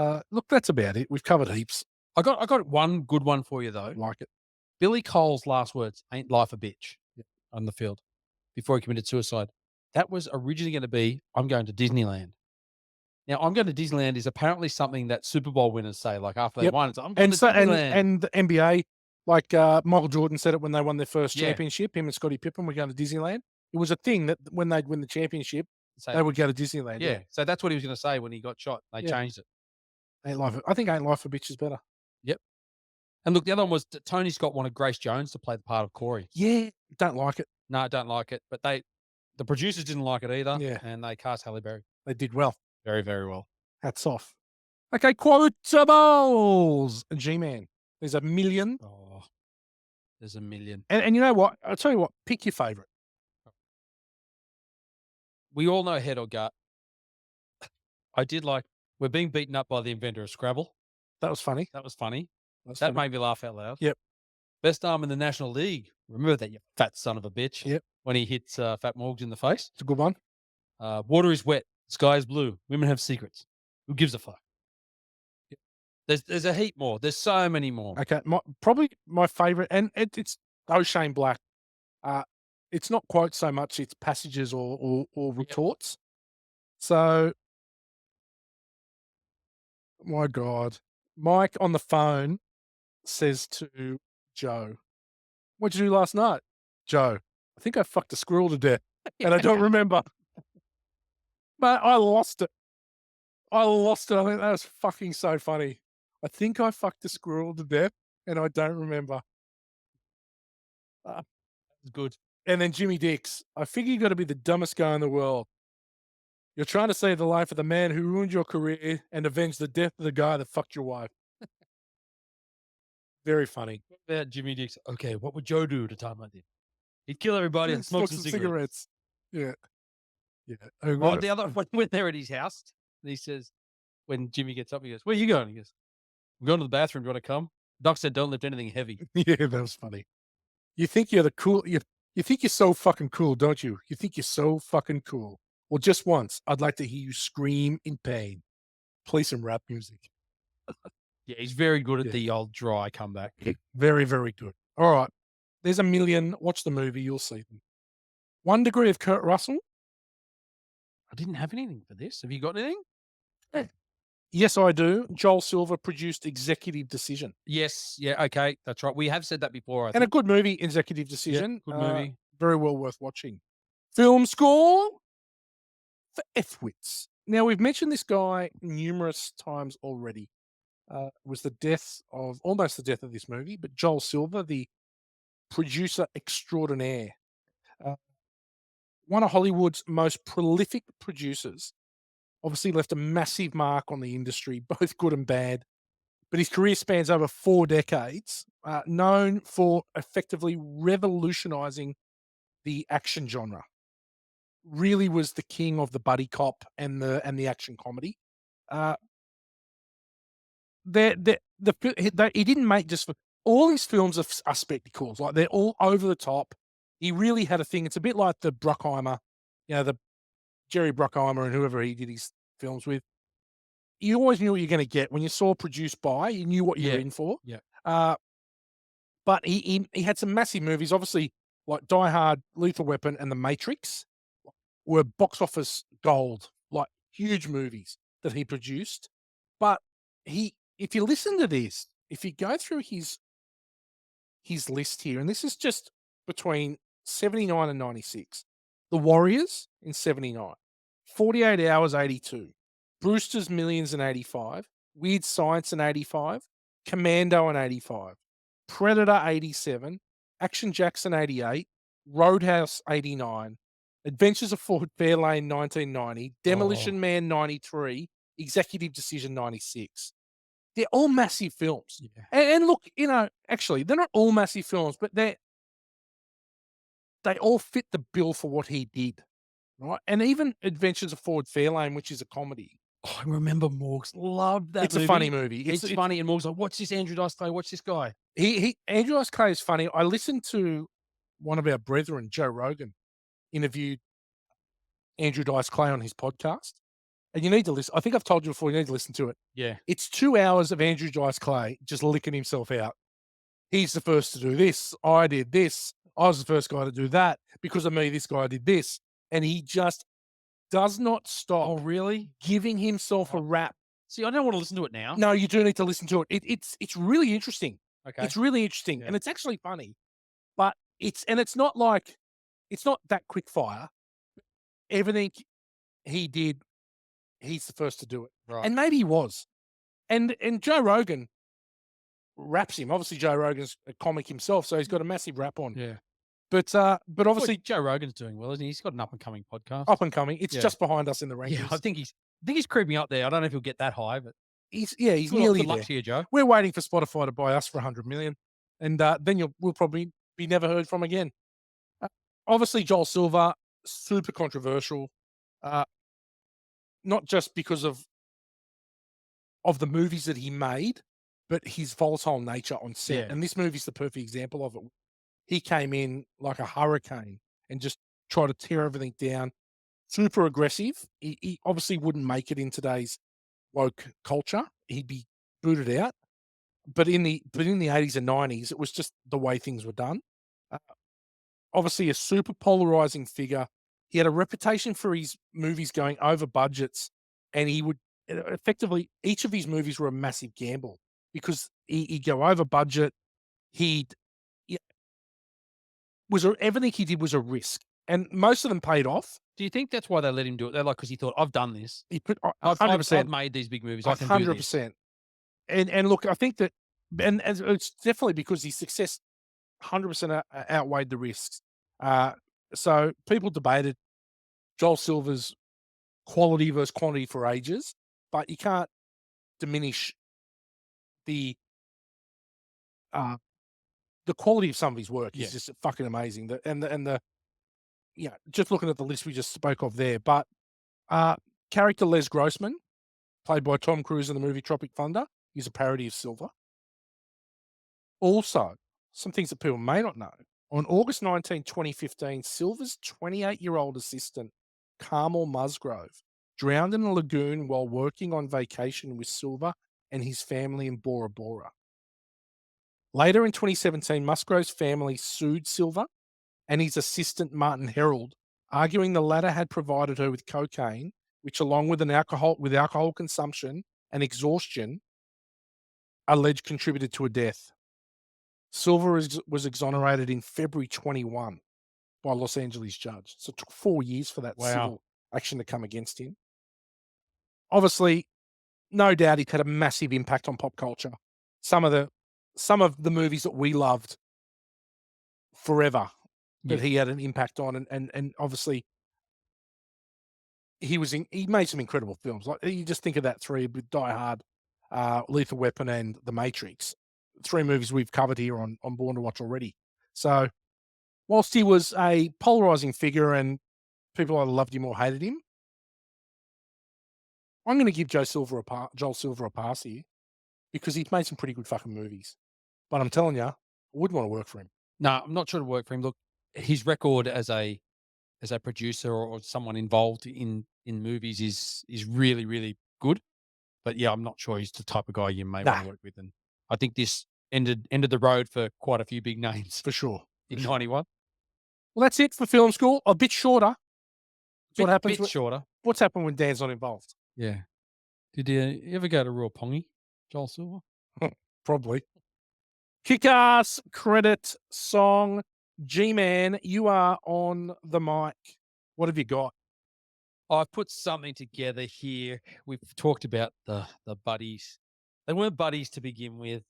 happen. Look, that's about it. We've covered heaps. I got one good one for you though. Like it. Billy Cole's last words, "Ain't life a bitch," Yeah. on the field before he committed suicide. That was originally going to be, "I'm going to Disneyland." Now, "I'm going to Disneyland" is apparently something that Super Bowl winners say, like after they Yep. won, it's, "I'm going And to so Disneyland." and the NBA, like, Michael Jordan said it when they won their first Yeah, championship, him and Scottie Pippen were going to Disneyland. It was a thing that when they'd win the championship, say they would go to Disneyland, yeah. yeah. So that's what he was going to say when he got shot. They Yeah. changed it. I think Ain't Life a Bitch is better. Yep. And look, the other one was Tony Scott wanted Grace Jones to play the part of Corey. Yeah, don't like it. No, I don't like it, but the producers didn't like it either, Yeah, and they cast Halle Berry they did well. very, very well. Hats off. Okay, quotables. G-Man. There's a million. Oh, there's a million. And you know what? I'll tell you what, pick your favorite. We all know head or gut. I did like, we're being beaten up by the inventor of Scrabble. That was funny. That was funny. That's That funny. made me laugh out loud. Yep. Best arm in the National League. Remember that, you fat son of a bitch. Yep. When he hits Fat Morgs in the face. It's a good one. Water is wet. Sky is blue. Women have secrets. Who gives a fuck? There's a heap more. There's so many more. Okay, probably my favorite, and it's O'Shane Black. Uh, it's not quotes so much; it's passages or Yep. retorts. So, my God, Mike on the phone says to Joe, "What'd you do last night?" Joe, "I think I fucked a squirrel to death, and I don't remember." But I lost it. I lost it. I think that was fucking so funny. I think I fucked a squirrel to death, and I don't remember. Uh, It's good. And then Jimmy Dix, "I figure you got to be the dumbest guy in the world. You're trying to save the life of the man who ruined your career and avenge the death of the guy that fucked your wife." Very funny. What about Jimmy Dix? Okay, what would Joe do at a time like this? He'd kill everybody and smoke some cigarettes. Yeah. Yeah. Oh, the other when they're at his house, and he says, when Jimmy gets up, he goes, "Where are you going?" He goes, "I'm going to the bathroom. Do you want to come?" Doc said, "Don't lift anything heavy." Yeah, that was funny. You think you're the cool you think you're so fucking cool, don't you? You think you're so fucking cool. Well, just once, I'd like to hear you scream in pain. Play some rap music. Yeah, he's very good at Yeah. the old dry comeback. Very, very good. All right. There's a million. Watch the movie, you'll see them. 1 Degree of Kurt Russell. I didn't have anything for this. Have you got anything? Yes, I do. Joel Silver produced Executive Decision. Yes. Yeah. Okay. That's right. We have said that before. I And a think. good movie, Executive Decision. good movie. Very well worth watching. Film score for F-Wits. Now, we've mentioned this guy numerous times already. It was almost the death of this movie, but Joel Silver, the producer extraordinaire, uh, one of Hollywood's most prolific producers, obviously left a massive mark on the industry, both good and bad. But his career spans over 4 decades, known for effectively revolutionizing the action genre. Really was the king of the buddy cop and the action comedy. Uh, he didn't make just for all his films are spectacles. Like they're all over the top. He really had a thing. It's a bit like the Bruckheimer, the Jerry Bruckheimer and whoever he did his films with. You always knew what you're going to get when you saw produced by. You knew what you were Yeah. in for. Yeah. But he had some massive movies, obviously like Die Hard, Lethal Weapon, and The Matrix were box office gold, like huge movies that he produced. But if you listen to this, if you go through his list here, and this is just between 79 and 96, The Warriors in 79, 48 Hours 82, Brewster's Millions in 85, Weird Science in 85, Commando in 85, Predator 87, Action Jackson 88, Roadhouse 89, Adventures of Fort Fairlane 1990, Demolition Man 93, Executive Decision 96. They're all massive films. Yeah. And look, actually, they're not all massive films, but they all fit the bill for what he did, right? And even Adventures of Ford Fairlane, which is a comedy, Oh, I remember Morgs. Loved that it's a funny movie. movie. It's It's funny, and Morgs like, "What's this Andrew Dice Clay? What's this guy?" he Andrew Dice Clay is funny. I listened to one of our brethren, Joe Rogan, interviewed Andrew Dice Clay on his podcast, and you need to listen. I think I've told you before. You need to listen to it. Yeah. It's 2 hours of Andrew Dice Clay just licking himself out. He's the first to do this. I did this. I was the first guy to do that. Because of me, this guy did this. And he just does not Oh, stop really? giving himself a Oh, rap. see, I don't wanna listen to it now. No, you do need to listen to it. It's really interesting. Okay. It's really interesting, Yeah. and it's actually funny, but it's not like it's not that quick fire. Everything he did, he's the first to do it, Right. and maybe he was. And Joe Rogan raps him. Obviously, Joe Rogan's a comic himself, so he's got a massive rap on. Yeah. But Well, obviously Joe Rogan's doing well, isn't he? He's got an up and coming podcast. up and coming. It's Yeah. just behind us in the Yeah, rankings. I think he's creeping up there. I don't know if he'll get that high, but He's nearly good luck there. to you, Joe. We're waiting for Spotify to buy us for 100 million, and then we'll probably be never heard from again. Uh, Obviously, Joel Silver, super controversial, uh, not just because of the movies that he made, but his volatile nature on set. Yeah. And this movie's the perfect example of it. He came in like a hurricane and just tried to tear everything down. Super aggressive. He obviously wouldn't make it in today's woke culture. He'd be booted out. But in the 80s and 90s, it was just the way things were done. Uh, Obviously, a super polarizing figure. He had a reputation for his movies going over budgets, and he would effectively each of his movies were a massive gamble because he'd go over budget. He'd yeah, everything he did was a risk, and most of them paid off. Do you think that's why they let him do it? They're like, because he thought, "I've done this. He put a hundred I've percent, made these big movies. a I can do hundred this." percent. And look, I think that, and it's definitely because his success 100% outweighed the risks. Uh, so people debated Joel Silver's quality versus quantity for ages, but you can't diminish the uh, the quality of some of his work Yeah. is just fucking amazing. The yeah, just looking at the list we just spoke of there, but uh, character Les Grossman, played by Tom Cruise in the movie Tropic Thunder, is a parody of Silver. Also, some things that people may not know. On August 19, 2015, Silver's 28-year-old assistant, Carmel Musgrove, drowned in a lagoon while working on vacation with Silver and his family in Bora Bora. Later in 2017, Musgrove's family sued Silver and his assistant, Martin Herold, arguing the latter had provided her with cocaine, which, along with alcohol consumption and exhaustion, alleged contributed to her death. Silver was exonerated in February 21 by a Los Angeles judge. So it took 4 years for that Wow. civil action to come against him. Obviously, no doubt it had a massive impact on pop culture. Some of the movies that we loved forever that Yeah. he had an impact on, and obviously he made some incredible films. Like, you just think of that three with Die Hard, Lethal Weapon, and The Matrix. Three movies we've covered here on Born to Watch already. So whilst he was a polarizing figure and people either loved him or hated him, I'm going to give Joel Silver a pass here because he's made some pretty good fucking movies. But I'm telling you, I wouldn't want to work for him. No, I'm not sure to work for him. Look, his record as a producer or someone involved in movies is really, really good. But yeah, I'm not sure he's the type of guy you may want Nah, to work with. And I think this ended the road for quite a few big names for sure. in '91. Well, that's it for film school. A bit shorter. That's what happens. Bit shorter. What's happened when Dan's not involved? Yeah. Did you ever go to Real Pongy, Joel Silver? Probably. Kick-ass credit song. G-Man, you are on the mic. What have you got? I've put something together here. We've talked about the buddies. They weren't buddies to begin with.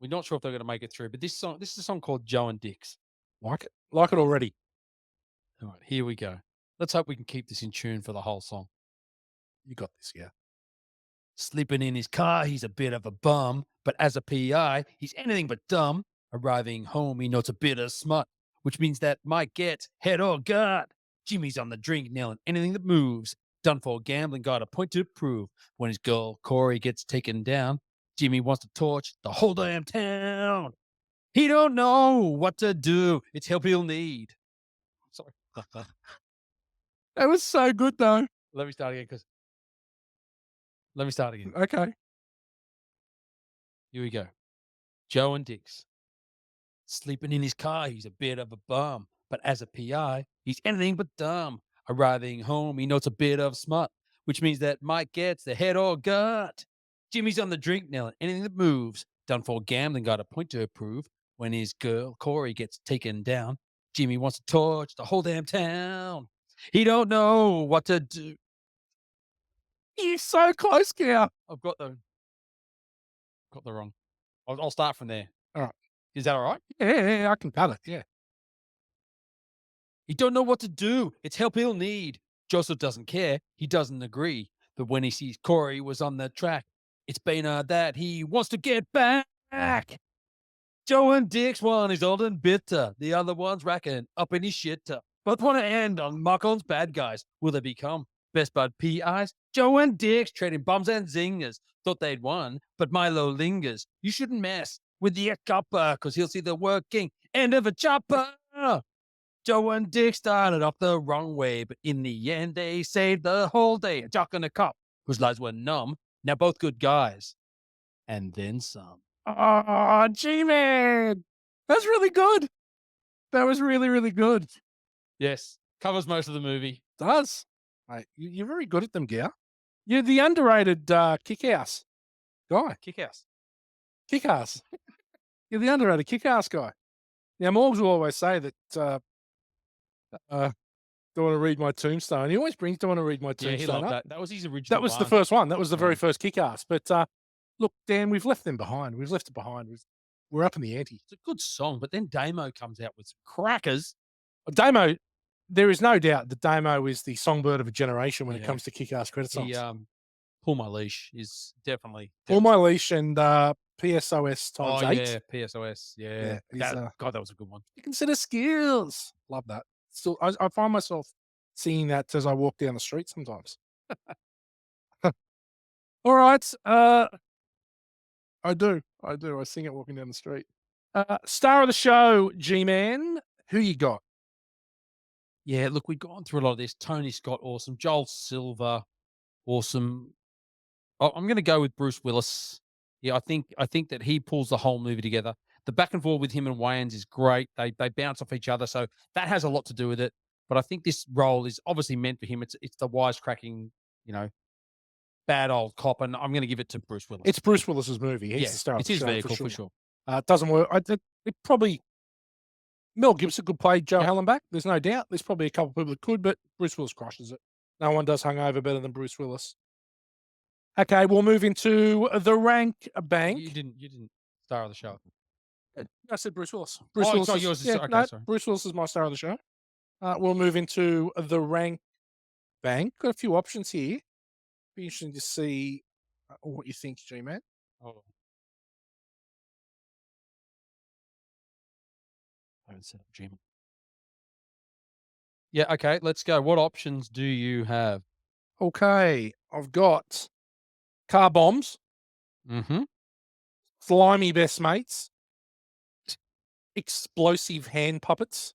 We're not sure if they're going to make it through, but this is a song called Joe and Dix. Like it? Like it already. All right, here we go. Let's hope we can keep this in tune for the whole song. You got this, yeah. Sleeping in his car, he's a bit of a bum, but as a PI, he's anything but dumb. Arriving home, he knows a bit of smut. which means that Mike gets head or gut. Jimmy's on the drink, nailing anything that moves. Done for gambling, got a point to prove. When his girl Corey gets taken down, Jimmy wants to torch the whole damn town. He don't know what to do. It's help he'll need. Sorry. That was so good, though. Let me start again, because let me start again. Okay. Here we go. Joe and Dix. Sleeping in his car, he's a bit of a bum. But as a PI, he's anything but dumb. Arriving home, he knows a bit of smut, which means that Mike gets the head or gut. Jimmy's on the drink now, and anything that moves. Done for gambling, got a point to prove. When his girl, Corey, gets taken down, Jimmy wants to torch the whole damn town. He don't know what to do. You're so close, Cow. I've got the wrong. I'll start from there. All right. Is that all right? Yeah, I can cut it. Yeah. He don't know what to do. It's help he'll need. Joseph doesn't care. He doesn't agree. But when he sees Corey was on the track, it's been that he wants to get back. Joe and Dix, one is old and bitter. The other one's racking up in his shitter. Both want to end on Marcon's bad guys. Will they become best bud PIs? Joe and Dix trading bums and zingers. Thought they'd won, but Milo lingers. You shouldn't mess with the ex-copper, cause he'll see the working end of a chopper. Joe and Dick started off the wrong way, but in the end, they saved the whole day. A jock and a cop whose lives were numb. Now both good guys. And then some. Oh, G-Man. That's really good. That was really, really good. Yes. Covers most of the movie. Does. Mate, you're very good at them, Gow. You're the underrated kick-ass guy. Kick-ass. Kick-ass. You're the underrated kick-ass guy. Now, Morgs will always say that don't want to read my tombstone. He always brings don't want to read my Yeah, tombstone he loved up. that. That was his original That was the one. first one. That was the very Yeah. first kick-ass. But look, Dan, we've left them behind. We've left it behind. We're up in the ante. It's a good song, but then Damo comes out with some crackers. Damo, there is no doubt that Damo is the songbird of a generation when it Yeah. comes to kick-ass credit songs. He, Pull My Leash is definitely. Pull My Leash and PSOS times 8. Yeah, PSOS. Yeah. Yeah, God, that was a good one. You consider skills. Love that. Still, I find myself singing that as I walk down the street sometimes. All right. I do. I sing it walking down the street. Star of the show, G-Man. Who you got? Yeah, look, we've gone through a lot of this. Tony Scott, awesome. Joel Silver, awesome. I'm going to go with Bruce Willis. Yeah, I think that he pulls the whole movie together. The back and forth with him and Wayans is great. They bounce off each other, so that has a lot to do with it. But I think this role is obviously meant for him. It's the wisecracking, bad old cop, and I'm going to give it to Bruce Willis. It's Bruce Willis's movie. He's the star of it's the his show vehicle for sure. for sure. It doesn't work. It probably Mel Gibson could play Joe Hallenbeck. There's no doubt. There's probably a couple of people that could, but Bruce Willis crushes it. No one does hungover better than Bruce Willis. Okay, we'll move into the rank bank. You didn't star of the show. I said Bruce Willis. It's not yours. Okay, sorry. Bruce Willis is my star of the show. We'll move into the rank bank. Got a few options here. Be interesting to see what you think, G-Man. Oh. I haven't set up Gmail. Yeah, okay, let's go. What options do you have? Okay, I've got car bombs, Mm-hmm. slimy best mates, explosive hand puppets,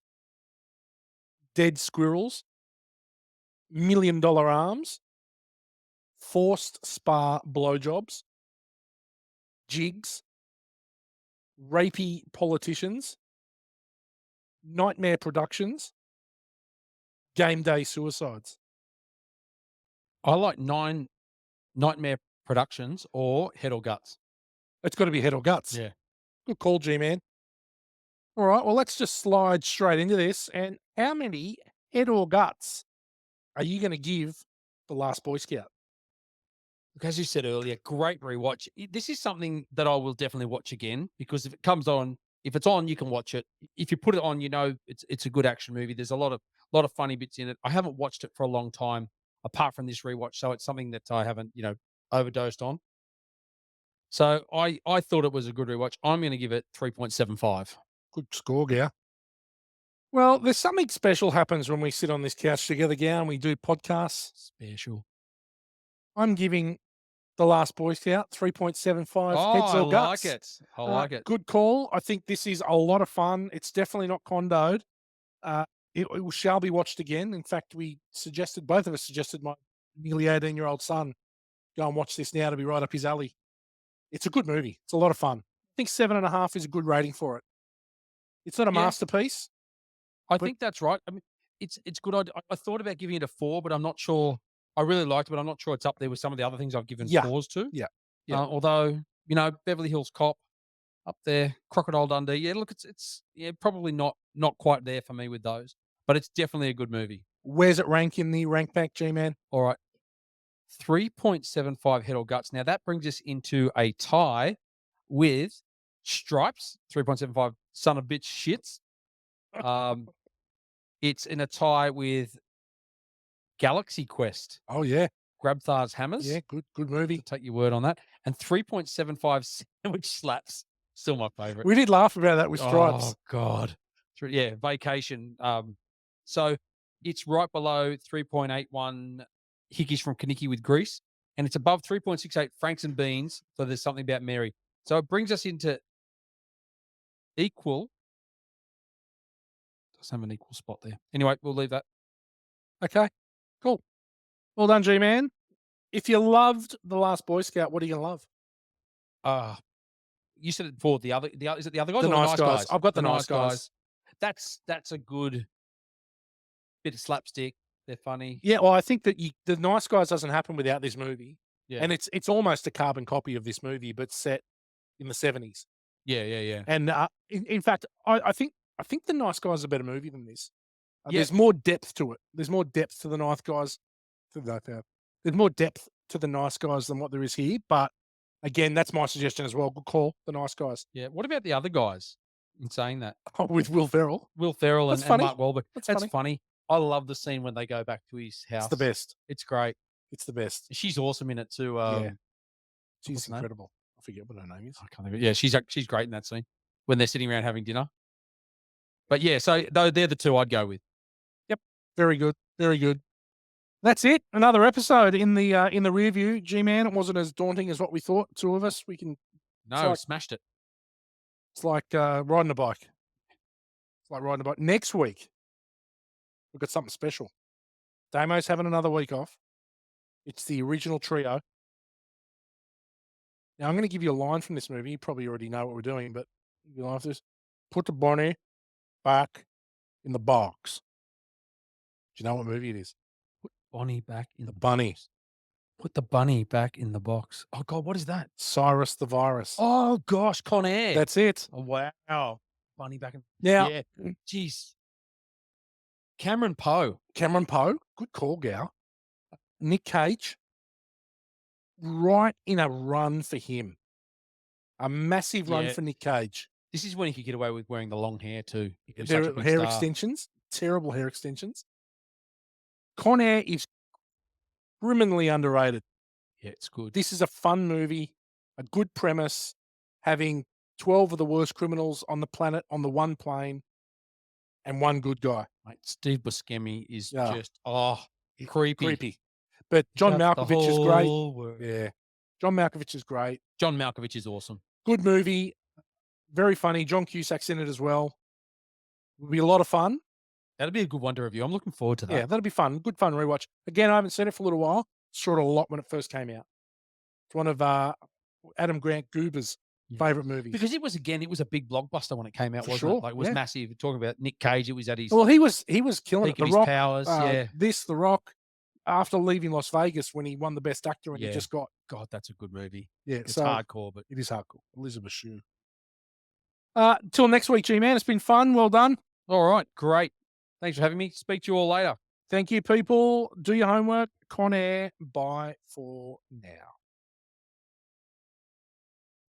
dead squirrels, $1,000,000 arms, forced spa blowjobs, jigs, rapey politicians, nightmare productions, game day suicides. I like 9 Nightmare Productions or Head or Guts. It's got to be head or guts. Yeah. Good call, G-Man. All right, well, let's just slide straight into this. And how many head or guts are you going to give The Last Boy Scout? Look, as you said earlier, great rewatch. This is something that I will definitely watch again because if it comes on, if it's on, you can watch it. If you put it on, it's a good action movie. There's a lot of funny bits in it. I haven't watched it for a long time apart from this rewatch, so it's something that I haven't, overdosed on. So I thought it was a good rewatch. I'm going to give it 3.75. Good score, yeah. Well, there's something special happens when we sit on this couch together, Gow, and we do podcasts. Special. I'm giving The Last Boy Scout 3.75 Oh, heads I or like guts. it. I like it. Good call. I think this is a lot of fun. It's definitely not condoed. Uh, it shall be watched again. In fact, both of us suggested my nearly 18-year-old son go and watch this now to be right up his alley. It's a good movie. It's a lot of fun. I think 7.5 is a good rating for it. It's not a Yeah, masterpiece, I but think that's right. I mean, it's good. I thought about giving it a 4, but I'm not sure. I really liked it, but I'm not sure it's up there with some of the other things I've given yeah, 4s to. yeah, yeah. Although, Beverly Hills Cop up there, Crocodile Dundee. Yeah, look, it's yeah, probably not quite there for me with those, but it's definitely a good movie. Where's it rank in the rank back, G-Man? All right, 3.75 head or guts. Now that brings us into a tie with Stripes, 3.75 son of bitch shits. Um, it's in a tie with Galaxy Quest, Oh, yeah. Grabthar's Hammers. Yeah, good To movie. take your word on that, and 3.75 Sandwich Slaps. Still my favorite. We did laugh about that with Oh Stripes. god. Yeah, Vacation. So it's right below 3.81 Hickeys from Kaniki with Grease, and it's above 3.68 Franks and Beans. So there's something about Mary. So it brings us into equal. Does have an equal spot there. Anyway, we'll leave that. Okay, cool. Well done, G-Man. If you loved The Last Boy Scout, what are you gonna love? Uh you said it for the other, is it the other guys The or the Nice nice Guys. guys? I've got The The Nice nice Guys. guys. That's a good bit of slapstick. They're funny. Yeah, well, I think that The Nice Guys doesn't happen without this movie, Yeah. and it's almost a carbon copy of this movie, but set in the 70s. Yeah. And, in fact, I think The Nice Guys is a better movie than this. Yeah. There's more depth to it. There's more depth to The Nice Guys there's more depth to The Nice Guys than what there is here, but again, that's my suggestion as well. Good call, The Nice Guys. Yeah. What about the other guys in saying that? Oh, with Will Ferrell. Will Ferrell That's and funny. Mark Wahlberg. That's That's funny. funny. I love the scene when they go back to his It's house. the best. It's great. It's the best. She's awesome in it too. Yeah. What's She's her name? incredible. I forget what her name is. I can't think of it. Yeah, she's great in that scene when they're sitting around having dinner. But yeah, so they're the two I'd go with. Yep. Very good. Very good. That's it. Another episode in the rear view. G-Man, it wasn't as daunting as what we thought. Two of us, we can No, like- smashed it. it's like riding a bike. It's like riding a bike. Next week, we've got something special. Damo's having another week off. It's the original trio. Now, I'm going to give you a line from this movie. You probably already know what we're doing, but you like this. Put the bunny back in the box. Do you know what movie it is? Put Bonnie back in The bunny. box. Put the bunny back in the box. Oh God, what is that? Cyrus the Virus. Oh gosh, Con Air. That's it. Oh, wow. Bunny back in. Now, Yeah. Jeez. Cameron Poe. Cameron Poe, good call, Gal. Nick Cage, right in a run for him. A massive run Yeah. for Nick Cage. This is when he could get away with wearing the long hair too. He was Their such a big hair star. extensions, terrible hair extensions. Con Air is criminally underrated. Yeah, it's good. This is a fun movie, a good premise, having 12 of the worst criminals on the planet on the one plane and one good guy. Mate, Steve Buscemi is Yeah. just creepy. Creepy. But John Got the Malkovich is great. whole world. Yeah. John Malkovich is great. John Malkovich is awesome. Good movie. Very funny. John Cusack's in it as well. Will be a lot of fun. That'll be a good one to review. I'm looking forward to that. Yeah, that'll be fun. Good fun rewatch. Again, I haven't seen it for a little while. Saw it a lot when it first came out. It's one of Adam Grant Goober's favorite movies. Because it was a big blockbuster when it came out, For wasn't sure, it? Like it was yeah. massive. Talking about Nick Cage, it was at his Well, he was killing peak it. of The his Rock, powers. Yeah. The Rock, after leaving Las Vegas when he won the Best Actor and he Yeah. just got God, that's a good movie. yeah. It's So hardcore, but it is hardcore. Elizabeth Shue. Till next week, G-Man. It's been fun. Well done. all right, great. Thanks for having me. Speak to you all later. Thank you, people. Do your homework. Con Air. Bye for now.